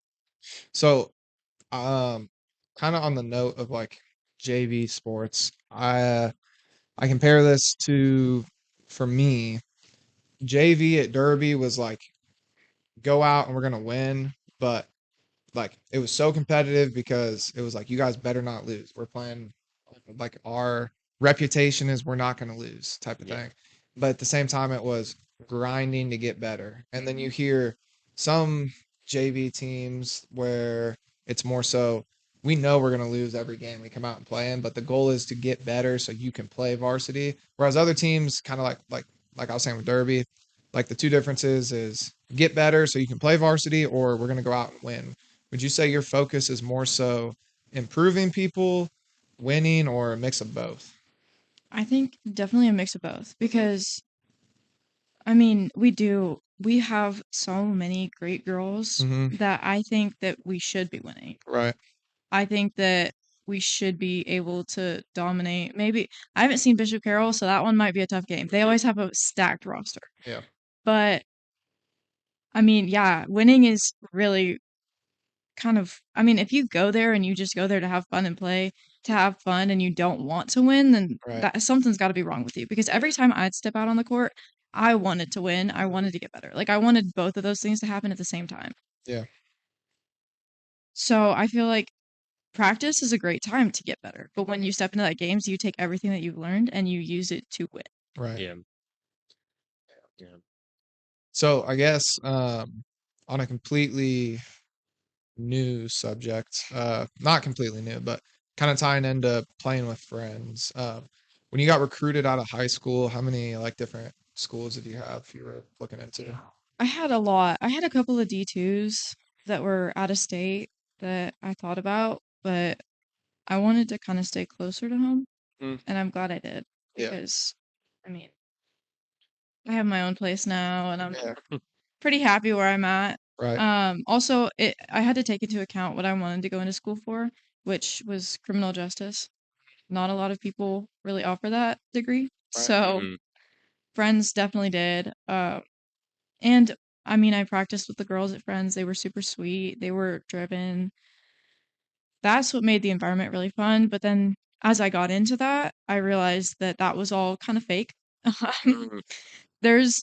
So, kind of on the note of like JV sports, I compare this to, for me, JV at Derby was like go out and we're gonna win, but like it was so competitive because it was like you guys better not lose. We're playing like our reputation is we're not gonna lose type of Yeah. thing. But at the same time it was grinding to get better. And then you hear some JV teams where it's more so we know we're gonna lose every game we come out and play in, but the goal is to get better so you can play varsity. Whereas other teams kind of like I was saying with Derby, like the two differences is get better so you can play varsity or we're gonna go out and win. Would you say your focus is more so improving people, winning, or a mix of both? I think definitely a mix of both because I mean, we have so many great girls Mm-hmm. that I think that we should be winning. Right. I think that we should be able to dominate. Maybe I haven't seen Bishop Carroll, so that one might be a tough game. They always have a stacked roster. Yeah. But I mean, yeah, winning is really kind of I mean, if you go there and you just go there to have fun and play, to have fun and you don't want to win, then Right. that something's got to be wrong with you because every time I'd step out on the court, I wanted to win. I wanted to get better. Like I wanted both of those things to happen at the same time. Yeah. So I feel like practice is a great time to get better. But when you step into that games, you take everything that you've learned and you use it to win. Right. Yeah. Yeah. So I guess on a completely new subject, not completely new, but kind of tying into playing with friends. When you got recruited out of high school, how many like different schools did you have you were looking into? I had a lot. I had a couple of D2s that were out of state that I thought about, but I wanted to kind of stay closer to home, Mm. and I'm glad I did Yeah. because, I mean, I have my own place now, and I'm Yeah. pretty happy where I'm at. Right. Also, I had to take into account what I wanted to go into school for, which was criminal justice. Not a lot of people really offer that degree, Right. so Mhm. Friends definitely did. And I mean, I practiced with the girls at Friends. They were super sweet. They were driven. That's what made the environment really fun. But then as I got into that, I realized that that was all kind of fake. Mhm. There's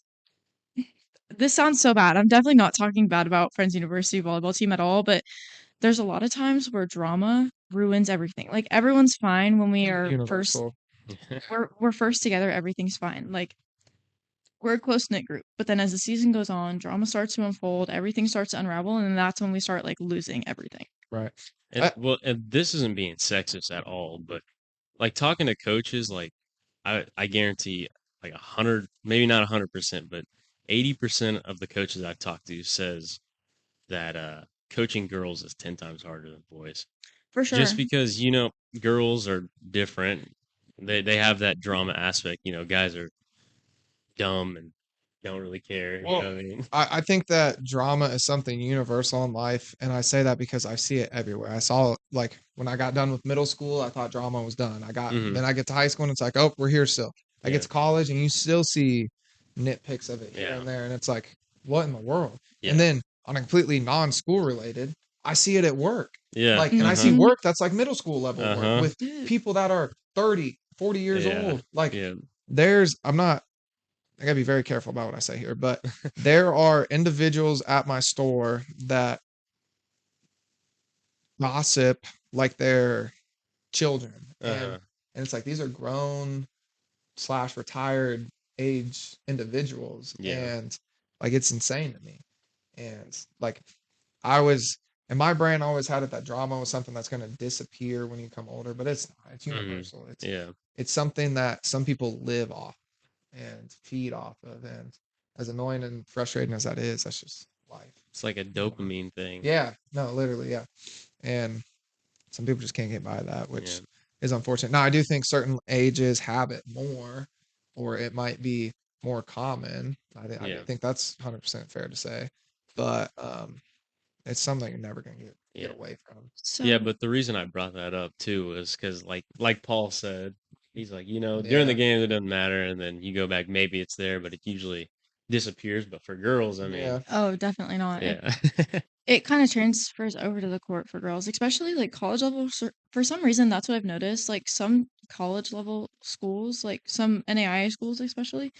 this sounds so bad. I'm definitely not talking bad about Friends University volleyball team at all, but there's a lot of times where drama ruins everything. Like everyone's fine when we are first Universal. we're first together, everything's fine. Like we're a close-knit group, but then as the season goes on, drama starts to unfold, everything starts to unravel, and then that's when we start like losing everything. Right. And this isn't being sexist at all, but like talking to coaches, like I guarantee like 100, maybe not 100%, but 80% of the coaches I've talked to says that coaching girls is 10 times harder than boys. For Just sure. because, girls are different. They have that drama aspect, guys are dumb and don't really care. You know Well, what I mean? I think that drama is something universal in life, and I say that because I see it everywhere. I saw like when I got done with middle school, I thought drama was done. Mhm. Then I get to high school and it's like, oh, we're here still. I Yeah. get to college and you still see nitpicks of it here Yeah. and there, and it's like, what in the world? Yeah. And then on a completely non-school related, I see it at work. Yeah. Like, and I see Mhm. work that's like middle school level work Uh-huh. with people that are 30, 40 years Yeah. old. Like, Yeah. I gotta be very careful about what I say here, but there are individuals at my store that gossip like they're children. Uh-huh. And it's like these are grown / retired age individuals. Yeah. And Like, it's insane to me. And like, I was, in my brain, always had it that drama was something that's going to disappear when you become older, but it's not. It's universal. Yeah. It's something that some people live off and feed off of. And as annoying and frustrating as that is, that's just life. It's like a dopamine thing. Yeah, no, literally, yeah. And some people just can't get by that, which Yeah. is unfortunate. Now, I do think certain ages have it more, or it might be more common. I Yeah. think that's 100% fair to say, but it's something you're never gonna get Yeah. away from. So Yeah, but the reason I brought that up too is because, like Paul said, he's like, during the Yeah. game it doesn't matter, and then you go back, maybe it's there, but it usually disappears. But for girls, I mean, Yeah. oh, definitely not. yeah, It kind of transfers over to the court for girls, especially like college level. For some reason, that's what I've noticed. Like some college level schools, like some NAIA schools, especially,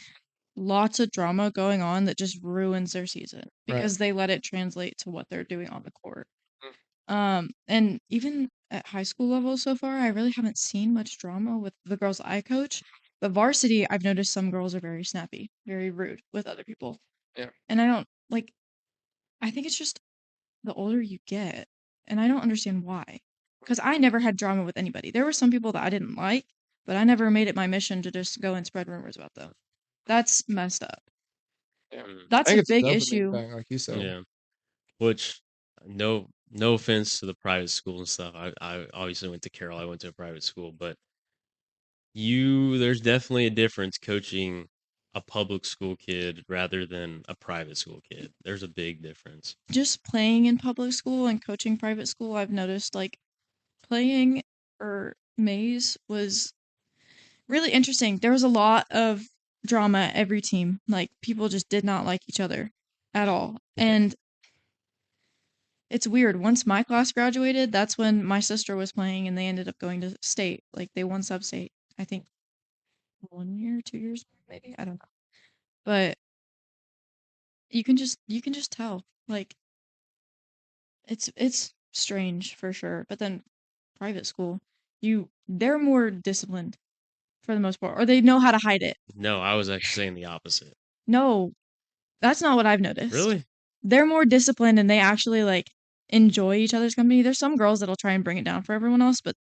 lots of drama going on that just ruins their season Right. because they let it translate to what they're doing on the court. Mm. And even at high school level so far, I really haven't seen much drama with the girls I coach. But varsity, I've noticed some girls are very snappy, very rude with other people. Yeah. And I don't like, I think it's just the older you get, and I don't understand why. Because I never had drama with anybody. There were some people that I didn't like, but I never made it my mission to just go and spread rumors about them. That's messed up. Yeah. Mm. I That's think a it's a big dopamine issue. thing, like you said. yeah. Which, no offense to the private school and stuff. I obviously went to Carroll. I went to a private school, but there's definitely a difference coaching a public school kid rather than a private school kid. There's a big difference. Just playing in public school and coaching private school, I've noticed like playing for Maze was really interesting. There was a lot of drama at every team. Like people just did not like each other at all. And it's weird. Once my class graduated, that's when my sister was playing and they ended up going to state. Like they won sub-state, I think 1 year, 2 years, maybe. I don't know. But you can just tell. Like it's strange for sure. But then private school, they're more disciplined for the most part, or they know how to hide it. No, I was actually saying the opposite. No, that's not what I've noticed. Really? They're more disciplined and they actually like enjoy each other's company. There's some girls that'll try and bring it down for everyone else, but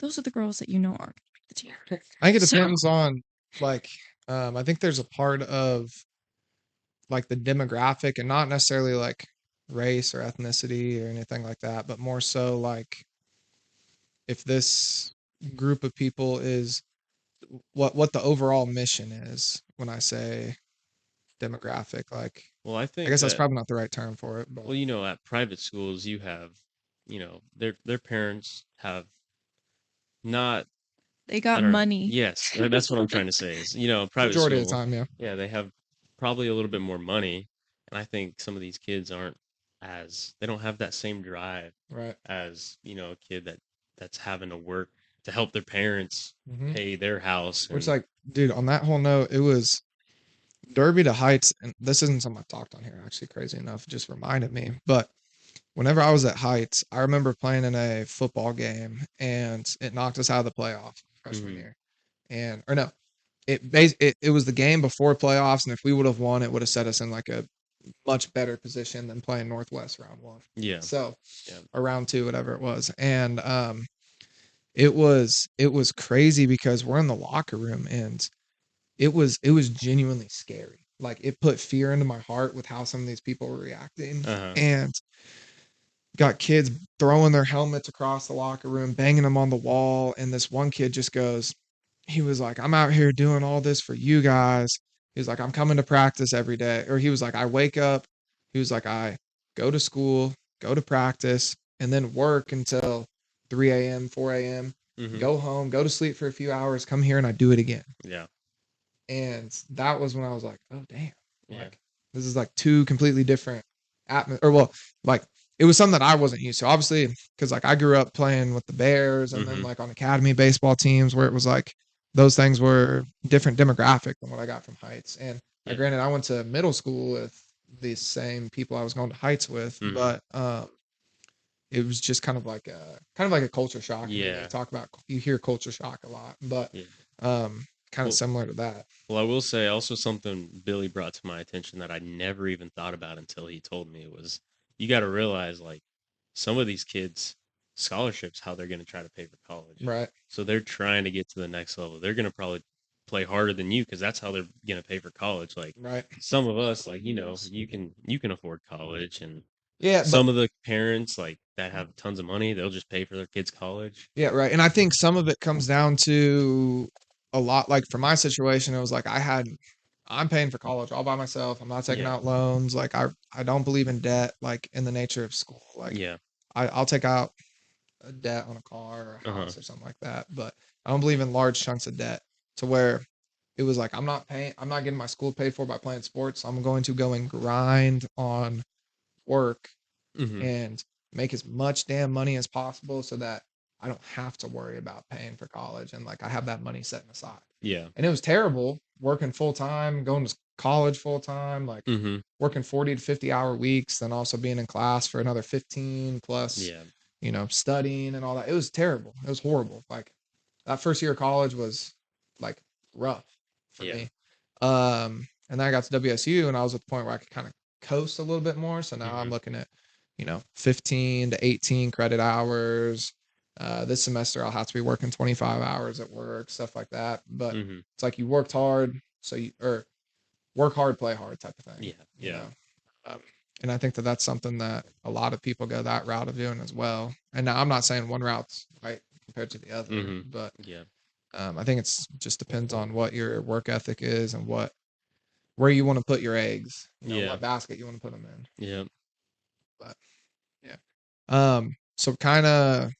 those are the girls that aren't gonna make the team. I think it So- depends on like I think there's a part of like the demographic and not necessarily like race or ethnicity or anything like that, but more so like if this group of people is what the overall mission is. When I say demographic, like Well, I think I guess that's that, probably not the right term for it, but well, at private schools, you have, their parents have not. They I got don't know. money. Yes, that's what I'm trying to say. Is private majority of the school, time, yeah. yeah, they have probably a little bit more money, and I think some of these kids they don't have that same drive Right. as a kid that's having to work to help their parents Mhm. pay their house. Which, And, like, dude, on that whole note, it was Derby to Heights, and this isn't something I've talked on here, actually, crazy enough, it just reminded me. But whenever I was at Heights, I remember playing in a football game, and it knocked us out of the playoff freshman Mhm. year. Or no, it was the game before playoffs, and if we would have won, it would have set us in like a much better position than playing Northwest round one. yeah, So, yeah, or round two, whatever it was, and it was crazy because we're in the locker room and it was genuinely scary. Like it put fear into my heart with how some of these people were reacting. Uh-huh. And got kids throwing their helmets across the locker room, banging them on the wall. And this one kid just goes, he was like, I'm out here doing all this for you guys. He's like, I'm coming to practice every day. Or he was like, I wake up. He was like, I go to school, go to practice, and then work until 3 a.m., 4 a.m., Mhm. go home, go to sleep for a few hours, come here, and I do it again. yeah, And that was when I was like, oh, damn. yeah, Like, this is like two completely different like it was something that I wasn't used to, obviously, because like I grew up playing with the Bears and then Mhm. like on academy baseball teams where it was like those things were different demographic than what I got from Heights. And Yeah. granted, I went to middle school with the same people I was going to Heights with, Mhm. but it was just kind of like a culture shock. Yeah. You hear culture shock a lot, but Yeah. kind of Well, similar to that. well, I will say also something Billy brought to my attention that I never even thought about until he told me was you got to realize like some of these kids scholarships how they're going to try to pay for college. Right. So they're trying to get to the next level. They're going to probably play harder than you because that's how they're going to pay for college. Like Right. some of us, like you can afford college, and Yeah, but some of the parents like that have tons of money, they'll just pay for their kids' college. yeah, right. And I think some of it comes down to a lot like for my situation, it was like I'm paying for college all by myself. I'm not taking Yeah, out loans. Like I don't believe in debt like in the nature of school. Like yeah, I'll take out a debt on a car or a uh huh, house or something like that, but I don't believe in large chunks of debt to where it was like I'm not getting my school paid for by playing sports. I'm going to go and grind on work hmm, and make as much damn money as possible so that I don't have to worry about paying for college and like I have that money set aside. yeah, And it was terrible working full time, going to college full time, like hmm, working 40 to 50-hour weeks, then also being in class for another 15 plus, yeah, studying and all that. It was terrible. It was horrible. Like that first year of college was like rough for yeah, me. And then I got to WSU and I was at the point where I could kind of coast a little bit more. So now I'm hmm, looking at, 15 to 18 credit hours. This semester I'll have to be working 25 hours at work, stuff like that. But hmm, it's like you worked hard, or work hard, play hard type of thing, yeah, yeah, um, and I think that that's something that a lot of people go that route of doing as well. And now I'm not saying one route's right compared to the other, hmm, but yeah, I think it's just depends on what your work ethic is and where you want to put your eggs, yeah, what basket you want to put them in. yeah. But yeah, so kind of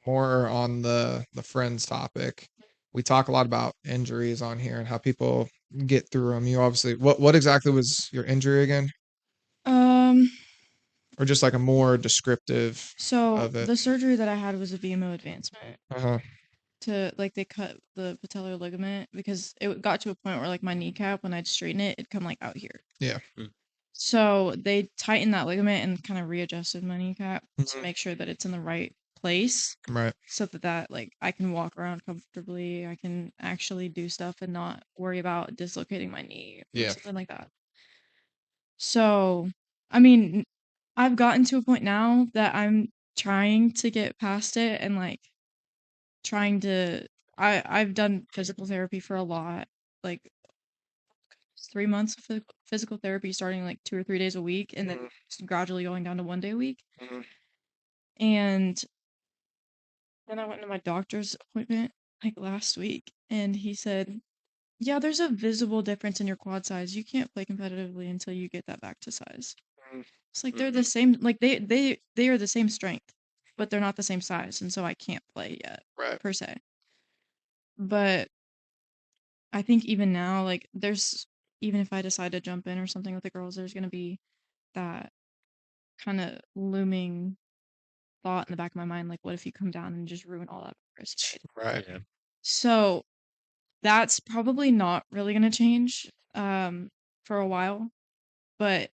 more on the friends topic. We talk a lot about injuries on here and how people get through them. You obviously, what exactly was your injury again, Um, or just like a more descriptive so of it? the surgery that I had was a VMO advancement Uh-huh. to like they cut the patellar ligament because it got to a point where like my kneecap when I'd straighten it, it'd come like out here. Yeah. Mm, So they tightened that ligament and kind of readjusted my kneecap to Mhm. make sure that it's in the right place Right. so that like I can walk around comfortably, I can actually do stuff and not worry about dislocating my knee or Yeah. something like that. So, I mean, I've gotten to a point now that I'm trying to get past it and like trying to I've done physical therapy for a lot, like 3 months of physical therapy starting like 2 or 3 days a week and then Mhm. just gradually going down to 1 day a week. Mhm. And then I went to my doctor's appointment like last week and he said, "Yeah, there's a visible difference in your quad size. You can't play competitively until you get that back to size." It's like they're the same, like they are the same strength, but they're not the same size, and so I can't play yet Right. per se. But I think even now, like even if I decide to jump in or something with the girls, there's gonna be that kind of looming thought in the back of my mind, like, what if you come down and just ruin all that progress you made? Right. yeah, So that's probably not really gonna change for a while. But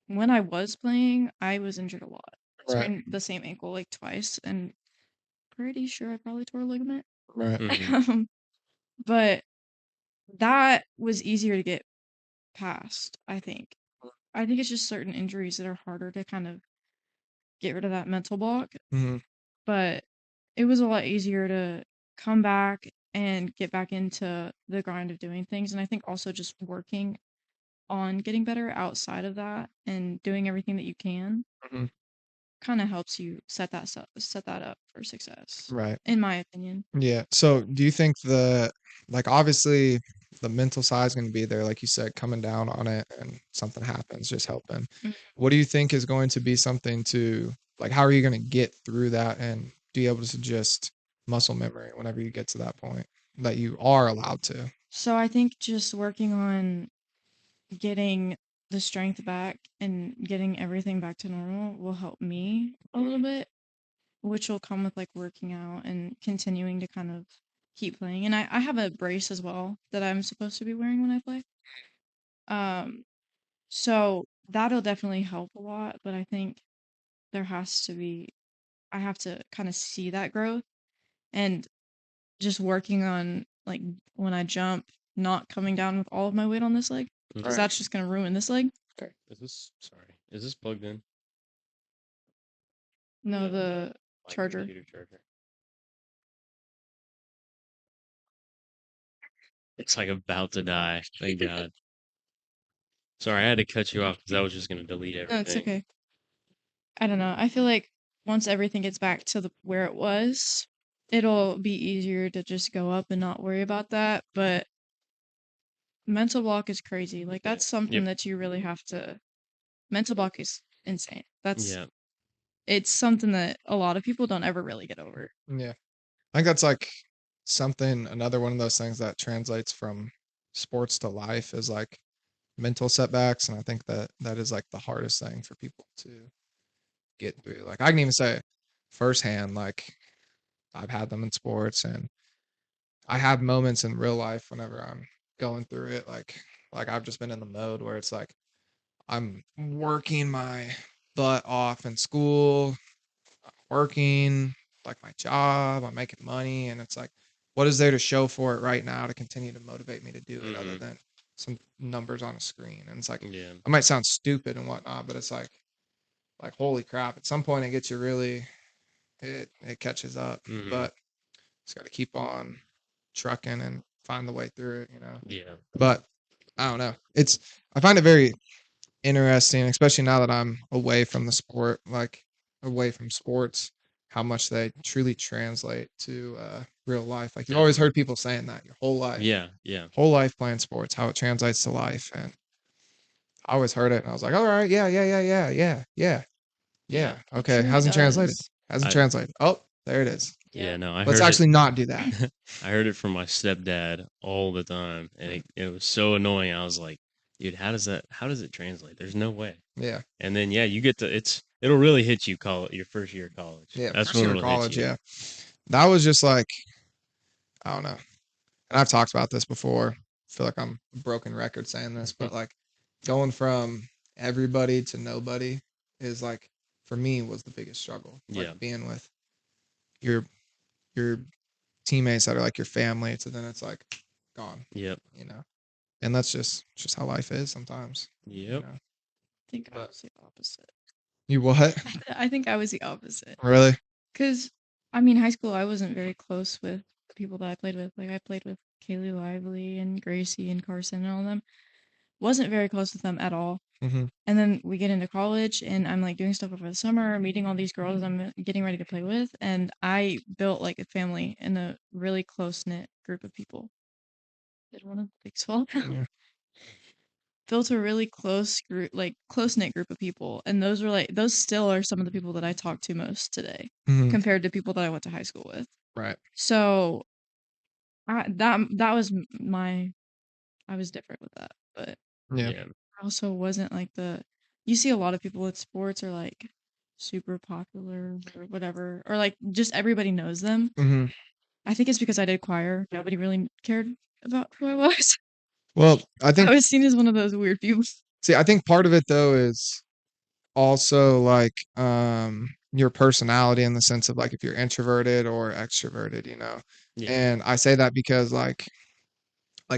when I was playing, I was injured a lot. Right. Sprained the same ankle like twice, and pretty sure I probably tore a ligament. Right. hmm, But that was easier to get past, I think. I think it's just certain injuries that are harder to kind of get rid of that mental block, Mhm. but it was a lot easier to come back and get back into the grind of doing things. And I think also just working on getting better outside of that and doing everything that you can Mhm. kind of helps you set that up for success, Right. in my opinion. Yeah. So do you think like obviously the mental side is going to be there, like you said, coming down on it and something happens, just helping. Mm. What do you think is going to be something to like, how are you going to get through that and be able to just muscle memory whenever you get to that point that you are allowed to? So I think just working on getting the strength back and getting everything back to normal will help me a little bit, which will come with like working out and continuing to kind of keep playing. And I have a brace as well that I'm supposed to be wearing when I play. Um, so that'll definitely help a lot, but I think there has to be, I have to kind of see that growth and just working on like when I jump, not coming down with all of my weight on this leg, because Okay. that's just gonna ruin this leg. Is this plugged in? No, the My charger. computer charger. It's like about to die. Thank God. Sorry, I had to cut you off because I was just gonna delete No, it's everything. okay. I don't know. I feel like once everything gets back to where it was, it'll be easier to just go up and not worry about that. But mental block is crazy. Like that's something Yep. that you really have to. Mental block is insane. Yeah. It's something that a lot of people don't ever really get over. Yeah. I think that's like another one of those things that translates from sports to life is like mental setbacks. And I think that is like the hardest thing for people to get through. Like I can even say firsthand, like I've had them in sports and I have moments in real life whenever I'm going through it. Like I've just been in the mode where it's like I'm working my butt off in school, working like my job, I'm making money, and it's like, what is there to show for it right now to continue to motivate me to do it other than some numbers on a screen? And it's like, Yeah. I might sound stupid and whatnot, but it's like holy crap! At some point, it gets you really, it catches up, but just got to keep on trucking and find the way through it, Yeah. But I don't know. I find it very interesting, especially now that I'm away from the sport, like away from sports, how much they truly translate to real life. Like you've always heard people saying that your whole life, Yeah. Yeah. whole life playing sports, how it translates to life. And I always heard it and I was like, all right, yeah. Yeah. It Okay. truly Hasn't translated. does. Hasn't I translated. Oh, there it is. yeah, no, I Let's heard actually it. not do that. I heard it from my stepdad all the time, and it was so annoying. I was like, dude, how does it translate? There's no way. Yeah. And then yeah, you get to it'll really hit you your first year of college. Yeah. That's First when year of it'll hit college. you. Yeah. That was just like, I don't know. And I've talked about this before. I feel like I'm a broken record saying this, but like going from everybody to nobody is like for me was the biggest struggle. Like Yeah. being with your your teammates that are like your family, to then it's like gone. Yep. And that's just how life is sometimes. Yep. I think I was the opposite. You what? I think I was the opposite. Really? Because, I mean, high school, I wasn't very close with the people that I played with. Like, I played with Kaylee Lively and Gracie and Carson and all of them. Wasn't very close with them at all. Mm-hmm. And then we get into college, and I'm like doing stuff over the summer, meeting all these girls I'm getting ready to play with. And I built like a family and a really close knit group of people. Did one of the pigs fall down? Yeah. Built a really close group, like close knit group of people, and those still are some of the people that I talk to most today, Mm-hmm. compared to people that I went to high school with. Right. So that was I was different with that, but Yeah. Yeah. I also wasn't like you see a lot of people with sports are like super popular or whatever, or like just everybody knows them. Mm-hmm. I think it's because I did choir. Nobody really cared about who I was. Well, I think I was seen as one of those weird people. I think part of it though is also like your personality in the sense of like if you're introverted or extroverted, Yeah. And I say that because like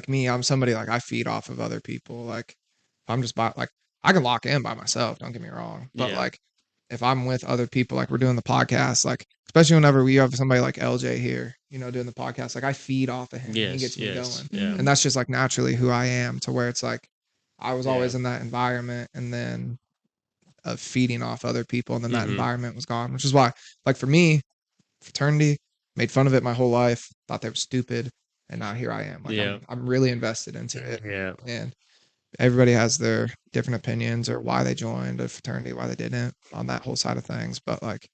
me, I'm somebody like I feed off of other people. Like I'm just by like I can lock in by myself, don't get me wrong, but Yeah. like if I'm with other people, like we're doing the podcast, like especially whenever we have somebody like LJ here, doing the podcast, like I feed off of him, he Yes. gets me Yes. going, Yeah. and that's just like naturally who I am, to where it's like I was Yeah. always in that environment, and then of feeding off other people, and then that environment was gone, which is why like for me, fraternity, made fun of it my whole life, thought they were stupid, and now here I am, like Yeah. I'm really invested into it. Yeah. And everybody has their different opinions or why they joined a fraternity, why they didn't, on that whole side of things, but like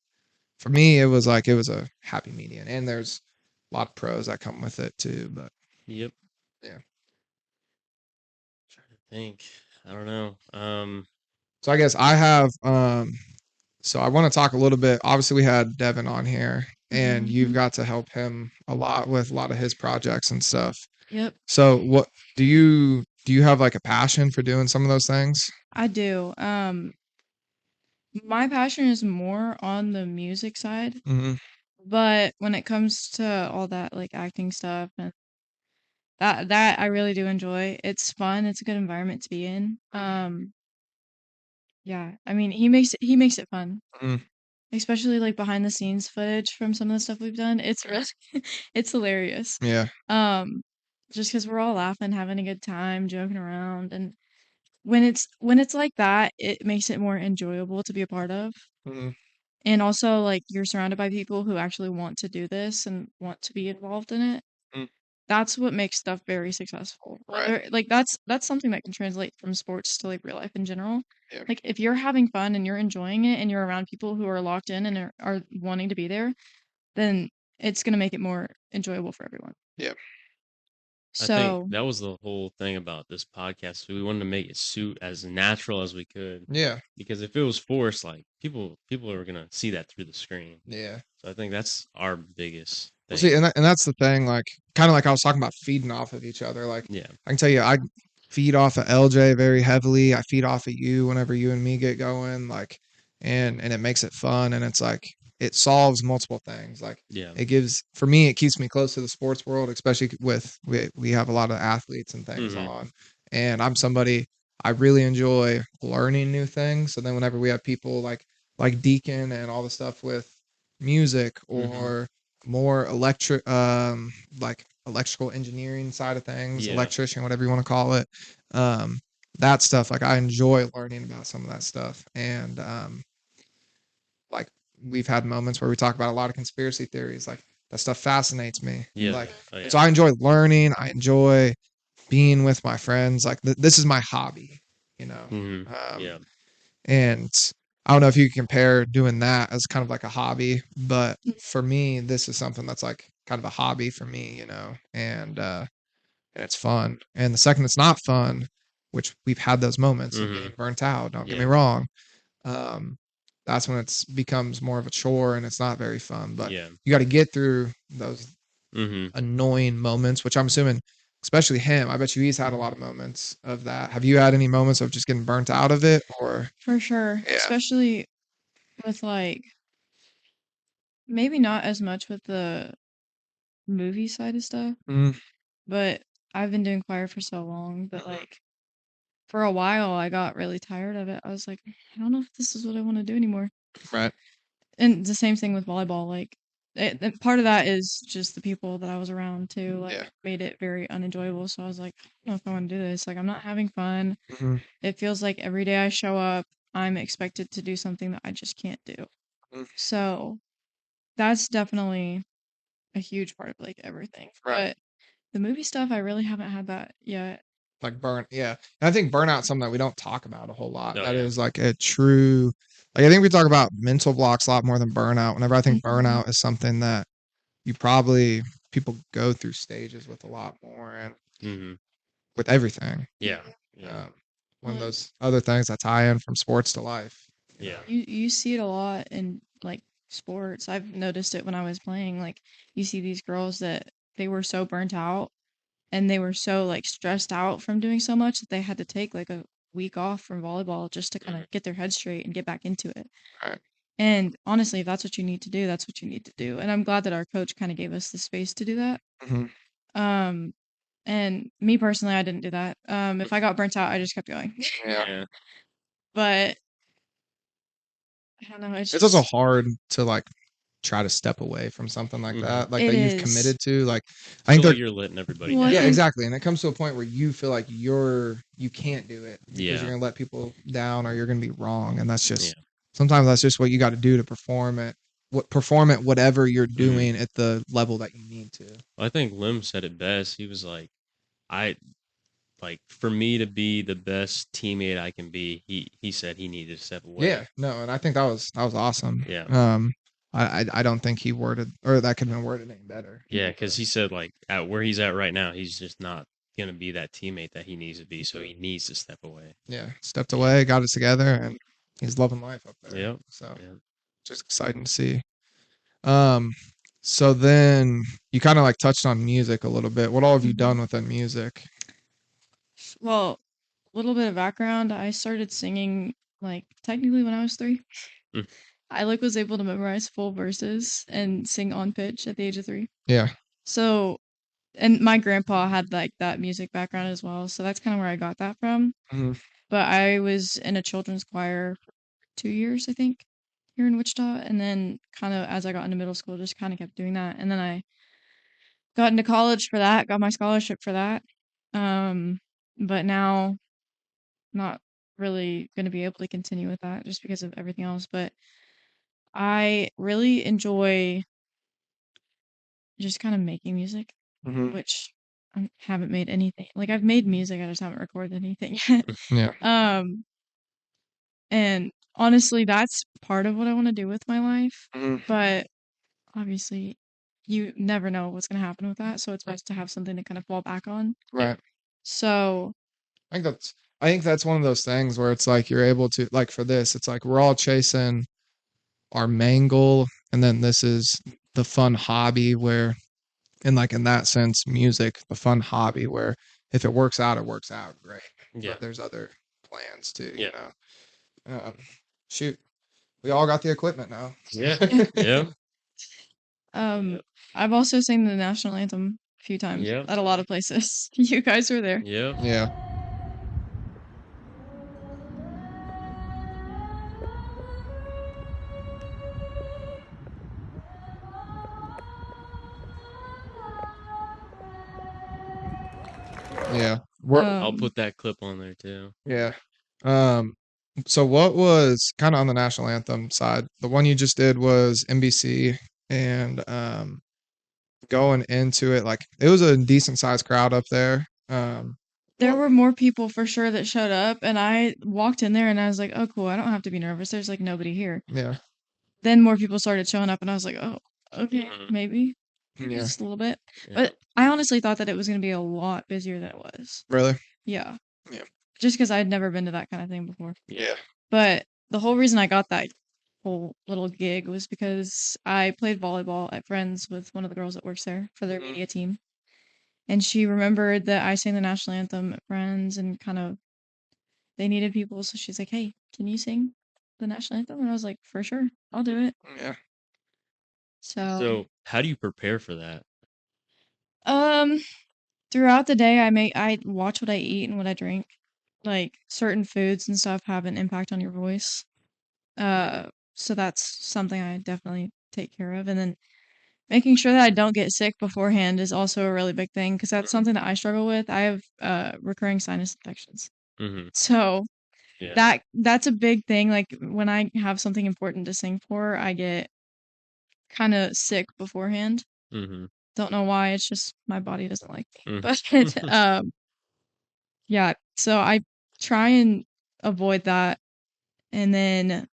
for me it was a happy median, and there's a lot of pros that come with it too, but Yep. yeah. Trying to think. I don't know. So I guess I have so I want to talk a little bit. Obviously we had Devin on here, and you've got to help him a lot with a lot of his projects and stuff. Yep, So what do you have like a passion for doing some of those things? I do. My passion is more on the music side, Mm-hmm. but when it comes to all that like acting stuff and That I really do enjoy. It's fun. It's a good environment to be in. Yeah. I mean, he makes it fun. Mhm. Especially like behind the scenes footage from some of the stuff we've done. It's really it's hilarious. Yeah. Um, just because we're all laughing, having a good time, joking around, and when it's like that, it makes it more enjoyable to be a part of. Mhm. And also, like, you're surrounded by people who actually want to do this and want to be involved in it. Mm. That's what makes stuff very successful. Right. Whether like that's something that can translate from sports to like real life in general. Yeah. Like if you're having fun and you're enjoying it and you're around people who are locked in and are wanting to be there, then it's gonna make it more enjoyable for everyone. Yeah. I think So that was the whole thing about this podcast. We wanted to make it suit as natural as we could. Yeah. Because if it was forced, like people are gonna see that through the screen. Yeah. So I think that's our biggest Well, thing. see, and that's the thing, like, kind of like I was talking about feeding off of each other. Like, Yeah. I can tell you, I feed off of LJ very heavily. I feed off of you whenever you and me get going, like, and it makes it fun, and it's like it solves multiple things. Like, Yeah. it gives for me, it keeps me close to the sports world, especially with we have a lot of athletes and things Mhm. on, and I'm somebody I really enjoy learning new things. So then whenever we have people like Deacon and all the stuff with music Mhm. or more like electrical engineering side of things, Yeah. electrician, whatever you want to call it. Um, that stuff, like I enjoy learning about some of that stuff. And like we've had moments where we talk about a lot of conspiracy theories. Like that stuff fascinates me. Yeah. Like Oh, yeah. so I enjoy learning. I enjoy being with my friends. Like this is my hobby, you know. Mhm. Um, Yeah. and I don't know if you can compare doing that as kind of like a hobby, but for me, this is something that's like kind of a hobby for me, you know, and it's fun. And the second it's not fun, which we've had those moments of getting Mhm. burnt out, don't get me Yeah. wrong. Um, that's when it's becomes more of a chore and it's not very fun. But Yeah. you got to get through those Mhm. annoying moments, which I'm assuming, especially him, I bet you he's had a lot of moments of that. Have you had any moments of just getting burnt out of it or? for sure, Yeah. especially with like maybe not as much with the movie side of stuff, Mm, but I've been doing choir for so long that like for a while I got really tired of it. I was like, I don't know if this is what I want to do anymore. right. And the same thing with volleyball. Like, part of that is just the people that I was around too. Like, Yeah. made it very unenjoyable. So I was like, I don't know if I want to do this. Like, I'm not having fun. Mhm, It feels like every day I show up, I'm expected to do something that I just can't do. mm, So that's definitely a huge part of like everything. right. But the movie stuff, I really haven't had that yet. Like yeah. And I think burnout's something that we don't talk about a whole lot. Oh, That yeah. is like a true like I think we talk about mental blocks a lot more than burnout. Whenever I think Mhm. burnout is something that you probably people go through stages with a lot more and Mhm. with everything. Yeah. Yeah. One of Well, those other things that tie in from sports to life. You Yeah. know? you see it a lot in like sports. I've noticed it when I was playing. Like you see these girls that they were so burnt out and they were so like stressed out from doing so much that they had to take like a week off from volleyball just to kind of get their head straight and get back into it. Right. And honestly, if that's what you need to do, that's what you need to do. And I'm glad that our coach kind of gave us the space to do that. Mhm. Um, and me personally, I didn't do that. If I got burnt out, I just kept going. Yeah. Yeah. But I don't know. It's It's also just hard to like try to step away from something like Mhm. that, like it that you've is. committed to. Like I I think feel like there you're letting everybody Well, I down. yeah, think exactly. And it comes to a point where you feel like you can't do it because Yeah. you're gonna let people down or you're gonna be wrong. And that's Yeah. just sometimes that's just what you gotta do to perform at whatever you're Mhm. doing at the level that you need to. I think Lim said it best. He was like, I like for me to be the best teammate I can be, he said he needed to step away. Yeah, no, and I think that was awesome. Yeah. I don't think he worded or that could have been worded any better. Yeah, because he said like at where he's at right now, he's just not gonna be that teammate that he needs to be, so he needs to step away. Yeah, stepped away, got it together, and he's loving life up there. Yep. So Yeah. just exciting to see. Um, so then you kind of like touched on music a little bit. What all have you done within music? well, a little bit of background. I started singing like technically when I was 3. Mm. I like was able to memorize full verses and sing on pitch at the age of 3. Yeah. So and my grandpa had like that music background as well, so that's kind of where I got that from. Mhm. But I was in a children's choir for 2 years, I think, here in Wichita, and then kind of as I got into middle school, just kind of kept doing that, and then I got into college for that, got my scholarship for that. But now not really going to be able to continue with that just because of everything else. But I really enjoy just kind of making music, Mhm. which I haven't made anything. Like I've made music, I just haven't recorded anything yet. Yeah. Um, and honestly, that's part of what I want to do with my life. Mhm. But obviously, you never know what's going to happen with that. So it's best to have something to kind of fall back on. Right. So, I think that's one of those things where it's like you're able to, like for this, it's like we're all chasing our main goal, and then this is the fun hobby where, and like in that sense, music, the fun hobby where if it works out, it works out great. Yeah. But there's other plans too, Yeah. you know. Shoot, we all got the equipment now. Yeah. Yeah. Yep. I've also sang the national anthem a few times Yep. at a lot of places. You guys were there. Yep. Yeah. Yeah. I'll Um, put that clip on there too. Yeah. Um, so what was kind of on the national anthem side? The one you just did was NBC, and going into it, like it was a decent sized crowd up there. there were more people for sure that showed up, and I walked in there and I was like, "Oh, cool. I don't have to be nervous. There's like nobody here." Yeah. Then more people started showing up, and I was like, "Oh, okay, Mhm. maybe Yeah. just a little bit." Yeah. But I honestly thought that it was going to be a lot busier than it was. Really? Yeah. Yeah. Just because I'd never been to that kind of thing before. Yeah. But the whole reason I got that whole little gig was because I played volleyball at Friends with one of the girls that works there for their Mhm. media team. And she remembered that I sang the national anthem at Friends and kind of they needed people. So she's like, "Hey, can you sing the national anthem?" And I was like, "For sure, I'll do it." Yeah. So how do you prepare for that? Um, throughout the day, I watch what I eat and what I drink. Like certain foods and stuff have an impact on your voice. So that's something I definitely take care of. And then making sure that I don't get sick beforehand is also a really big thing because that's something that I struggle with. I have recurring sinus infections. Mm-hmm. So Yeah. that's a big thing. Like when I have something important to sing for, I get kind of sick beforehand. Mm-hmm. Don't know why. It's just my body doesn't like me. Mm. But yeah, so I try and avoid that and then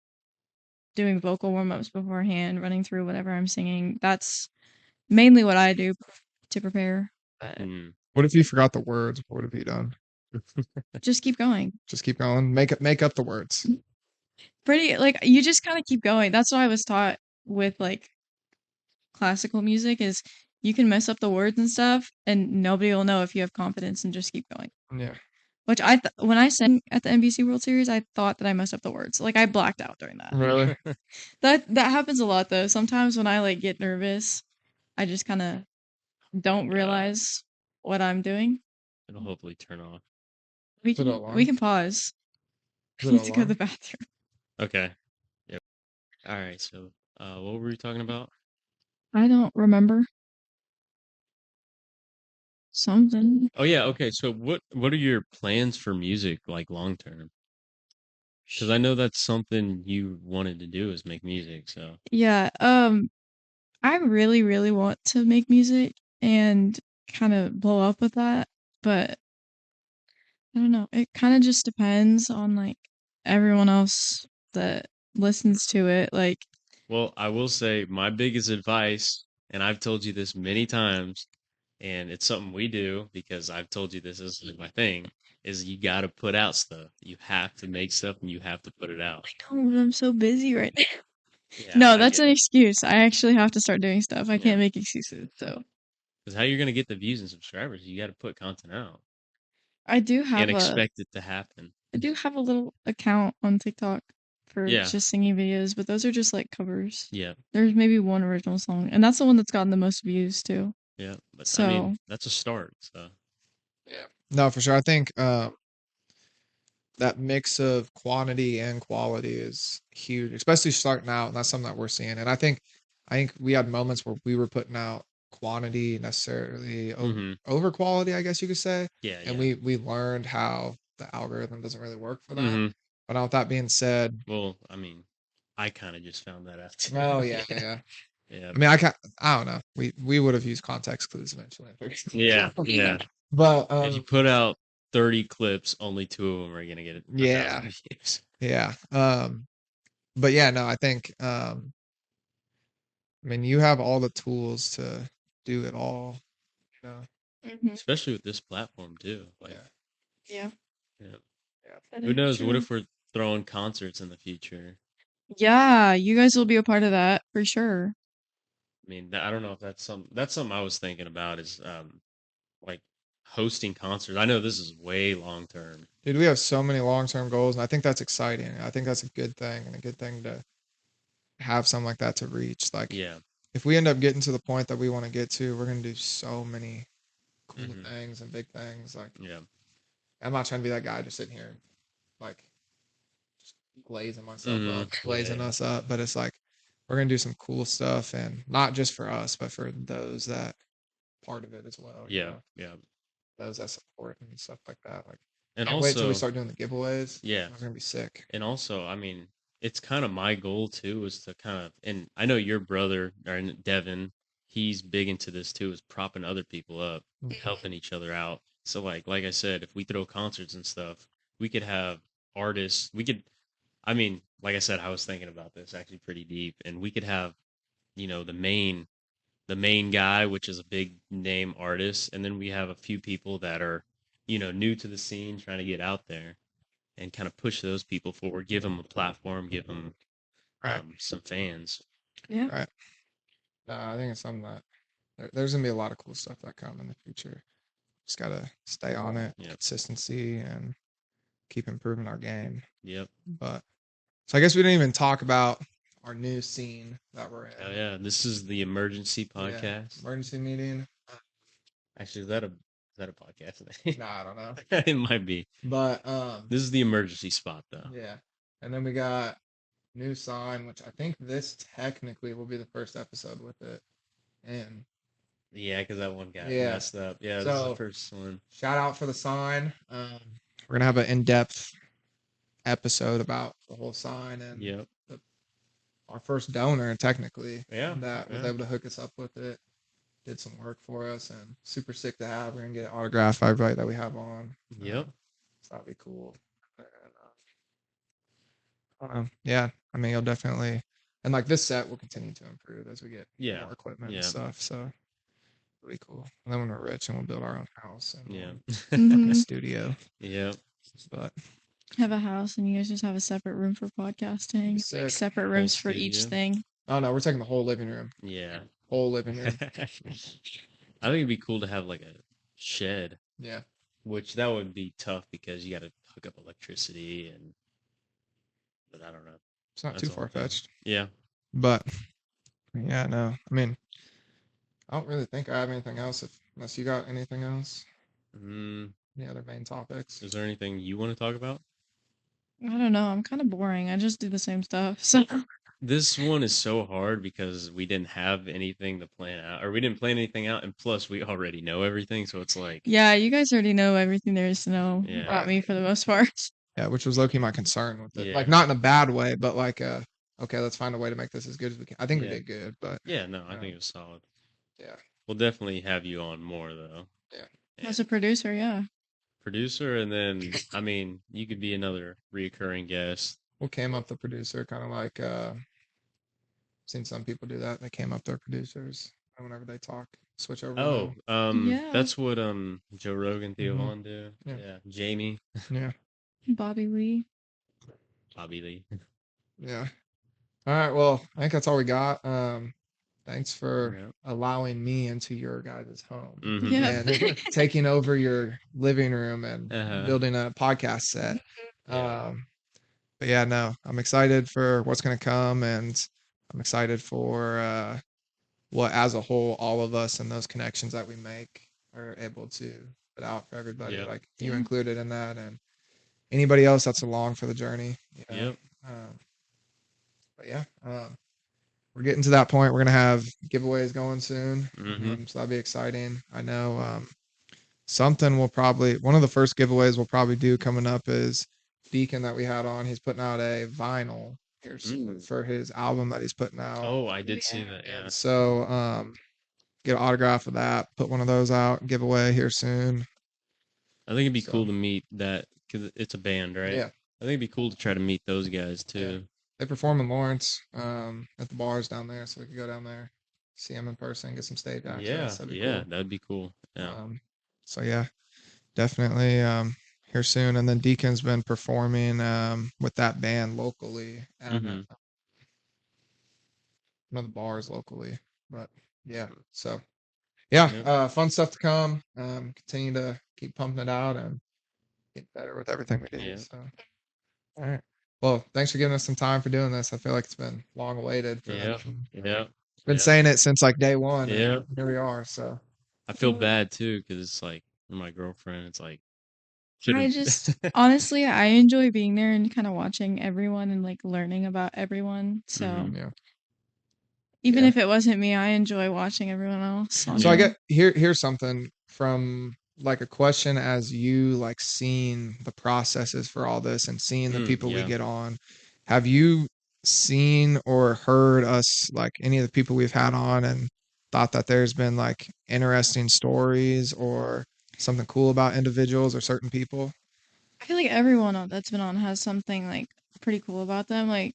doing vocal warm-ups beforehand, running through whatever I'm singing. That's mainly what I do to prepare. But Mm. What if you forgot the words? What have you done? just keep going. Just keep going. Make up the words. Pretty like you just kind of keep going. That's what I was taught with like classical music is you can mess up the words and stuff and nobody will know if you have confidence and just keep going. Yeah. Which when I sang at the NBC World Series, I thought that I messed up the words. Like I blacked out during that. Really? That happens a lot though. Sometimes when I like get nervous, I just kind of don't realize what I'm doing. It'll hopefully turn off. We Is it can alarm? pause. Is I it need to go to alarm? the bathroom. Okay. Yep. All right. So, what were we talking about? I don't remember. Something. Oh yeah. Okay. So, what are your plans for music, like long term? Because I know that's something you wanted to do is make music. So, Yeah, I really, really want to make music and kind of blow up with that, but I don't know. It kind of just depends on like everyone else that listens to it. Like, well, I will say my biggest advice, and I've told you this many times, and it's something we do because I've told you this is my thing, is you got to put out stuff. You have to make stuff and you have to put it out. I know, but I'm so busy right now. Yeah, No, I that's get an it. excuse. I actually have to start doing stuff. I Yeah. can't make excuses. So Because how you're gonna get the views and subscribers? You got to put content out I do and have expect it to happen. I do have a little account on TikTok for Yeah. just singing videos, but those are just like covers. Yeah. There's maybe one original song, and that's the one that's gotten the most views too. Yeah, but I So mean, that's a start. So Yeah. No, for sure. I think that mix of quantity and quality is huge, especially starting out. And that's something that we're seeing. And I think we had moments where we were putting out quantity necessarily hmm over quality, I guess you could say. yeah, And yeah. we learned how the algorithm doesn't really work for that. hmm But now with that being said, Well, I mean, I kind of just found that out too. oh yeah, yeah. Yeah, I mean, I don't know. We would have used context clues eventually. yeah, yeah. But If you put out 30 clips, only 2 of them are gonna get 1,000 yeah, views. yeah. But yeah, no, I think I mean, you have all the tools to do it all, you know. mhm. Especially with this platform too. Like, Yeah, yeah. Yeah. that Who is knows? What true. if we're throwing concerts in the future? Yeah, you guys will be a part of that for sure. I mean, I don't know if that's something I was thinking about is like hosting concerts. I know this is way long term. Dude, we have so many long-term goals, and I think that's exciting. I think that's a good thing and a good thing to have something like that to reach. Like, Yeah. if we end up getting to the point that we want to get to, we're gonna do so many cool hmm things and big things. Like, Yeah. I'm not trying to be that guy just sitting here, like, glazing myself hmm up, glazing Yeah. us up, but it's like we're gonna do some cool stuff, and not just for us, but for those that part of it as well. You Yeah. know, Yeah. those that support and stuff like that. Like, And can't wait till we also, start doing the giveaways. yeah. It's gonna be sick. And also, I mean, it's kind of my goal too is to kind of, and I know your brother or Devin, he's big into this too, is propping other people up, Mm. helping each other out. So like I said, if we throw concerts and stuff, we could have artists. We could, I mean, like I said, I was thinking about this actually pretty deep, and we could have, the main guy, which is a big name artist, and then we have a few people that are, new to the scene, trying to get out there and kind of push those people forward, give them a platform, give them Right, some fans. Yeah. right. I think it's something that there's gonna be a lot of cool stuff that come in the future. Just gotta stay on it, Yep. consistency, and keep improving our game. Yep. But so I guess we didn't even talk about our new scene that we're Oh in. yeah, this is the emergency Yeah, podcast. emergency meeting. Actually, is that a podcast name? Nah, I don't know. It might be. But This is the emergency spot though. yeah. And then we got new sign, which I think this technically will be the first episode with it. And Yeah, because that one got yeah. messed up. Yeah, this is the So first one. shout out for the sign. We're gonna have an in-depth episode about the whole sign and Yep. our first donor technically Yeah. that was Yeah. able to hook us up with it. Did some work for us and super sick to have. We're gonna get it autographed by everybody that we have on. Yep. So that'd be cool. And, yeah, I mean, you'll definitely, and like this set will continue to improve as we get Yeah. more equipment and Yeah. stuff. So it'll be cool. And then when we're rich and we'll build our own house and Yeah. a Mhm. studio. Yep. But Have a house and you guys just have a separate room for podcasting, Sick. like separate Whole rooms for each studio. thing. oh no, we're taking the whole living room. Yeah. Whole living room. I think it'd be cool to have like a shed, Yeah. which that would be tough because you got to hook up electricity but I don't know. It's not That's too all far thing. fetched. Yeah. But yeah, no. I mean, I don't really think I have anything else unless you got anything else. Mm, Any other main topics? is there anything you want to talk about? I don't know. I'm kind of boring. I just do the same stuff. So This one is so hard because we didn't have anything to plan out, or we didn't plan anything out, and plus we already know everything, so it's like, yeah, you guys already know everything there is to know Yeah. about me for the most part. Yeah, which was low-key my concern with it. Yeah. Like not in a bad way, but like okay, let's find a way to make this as good as we can. I think we Yeah. did good, but yeah, no, I think it was solid. yeah. We'll definitely have you on more though. Yeah. As a producer, yeah. Producer, and then I mean, you could be another reoccurring guest. Well, came up the producer, kind of like seen some people do that. They came up their producers whenever they talk, switch over. Oh, Yeah. that's what Joe Rogan, Theo Mhm. Vaughn do. Yeah. Yeah, Jamie, Yeah, Bobby Lee. Bobby Lee. yeah. All right. Well, I think that's all we got. Thanks for Yeah. allowing me into your guys' home Mhm. Yeah. and taking over your living room and Uh-huh. building a podcast set. Yeah. But yeah, no, I'm excited for what's gonna come, and I'm excited for what as a whole, all of us and those connections that we make are able to put out for everybody, Yep. like you Yeah. included in that, and anybody else that's along for the journey. You know? Yep. But yeah, we're getting to that point. We're gonna have giveaways going soon, Mhm. so that'll be exciting. I know something we'll probably one of the first giveaways we'll probably do coming up is Deacon that we had on. He's putting out a vinyl here soon for his album that he's putting out. Oh, I did see that. Yeah. And so get an autograph of that, put one of those out, giveaway here soon. I think it'd be So- cool to meet that because it's a band, right? Yeah. I think it'd be cool to try to meet those guys too. They perform in Lawrence at the bars down there, so we could go down there, see them in person, get some stage access. Yeah. That'd be Yeah. cool. That'd be cool. Yeah. So yeah, definitely here soon. And then Deacon's been performing with that band locally at Mhm. one of the bars locally. But yeah, so yeah, Yep. fun stuff to come. Continue to keep pumping it out and get better with everything we do. Yeah. So all right. Well, thanks for giving us some time for doing this. I feel like it's been long awaited. Yeah. Yeah. Been Yeah. saying it since like day one. and Yeah. Here we are. So I feel bad too because it's like my girlfriend. It's like I just honestly, I enjoy being there and kind of watching everyone and like learning about everyone. So Mhm. yeah. even Yeah. if it wasn't me, I enjoy watching everyone else. on So I there. get here's something from like a question as you like seeing the processes for all this and seeing the people we yeah. get on. Have you seen or heard us like any of the people we've had on and thought that there's been like interesting stories or something cool about individuals or certain people? I feel like everyone that's been on has something like pretty cool about them. Like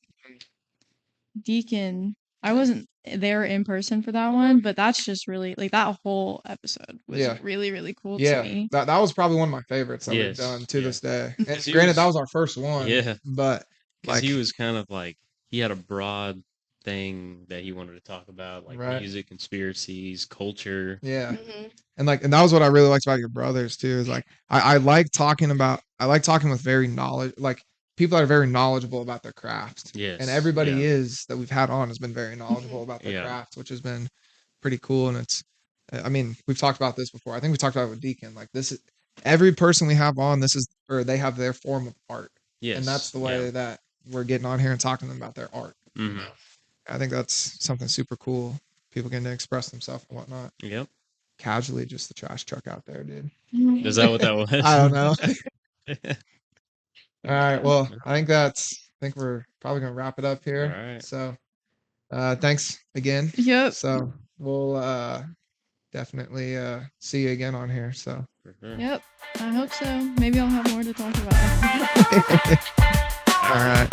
Deacon, I wasn't there in person for that one, but that's just really like that whole episode was Yeah. really, really cool to Yeah, me. that was probably one of my favorites that we've Yes, done to yeah. this day. And 'Cause he granted, that was- was our first one. Yeah. But Because like he was kind of like he had a broad thing that he wanted to talk about, like Right. music, conspiracies, culture. yeah. Mhm. And that was what I really liked about your brothers too, is like I like talking with very people that are very knowledgeable about their craft. Yes. And everybody yeah. is that we've had on has been very knowledgeable about their Yeah. craft, which has been pretty cool. And it's I mean, we've talked about this before. I think we talked about it with Deacon. Like this is every person we have on, they have their form of art. Yes. And that's the way that we're getting on here and talking to them about their art. Mhm. I think that's something super cool. People getting to express themselves and whatnot. Yep. Casually, just the trash truck out there, dude. Is that what that was? I don't know. All right. Well, I think we're probably gonna wrap it up here. All right. So, thanks again. Yep. So we'll definitely see you again on here. So. For sure. Yep. I hope so. Maybe I'll have more to talk about. All right.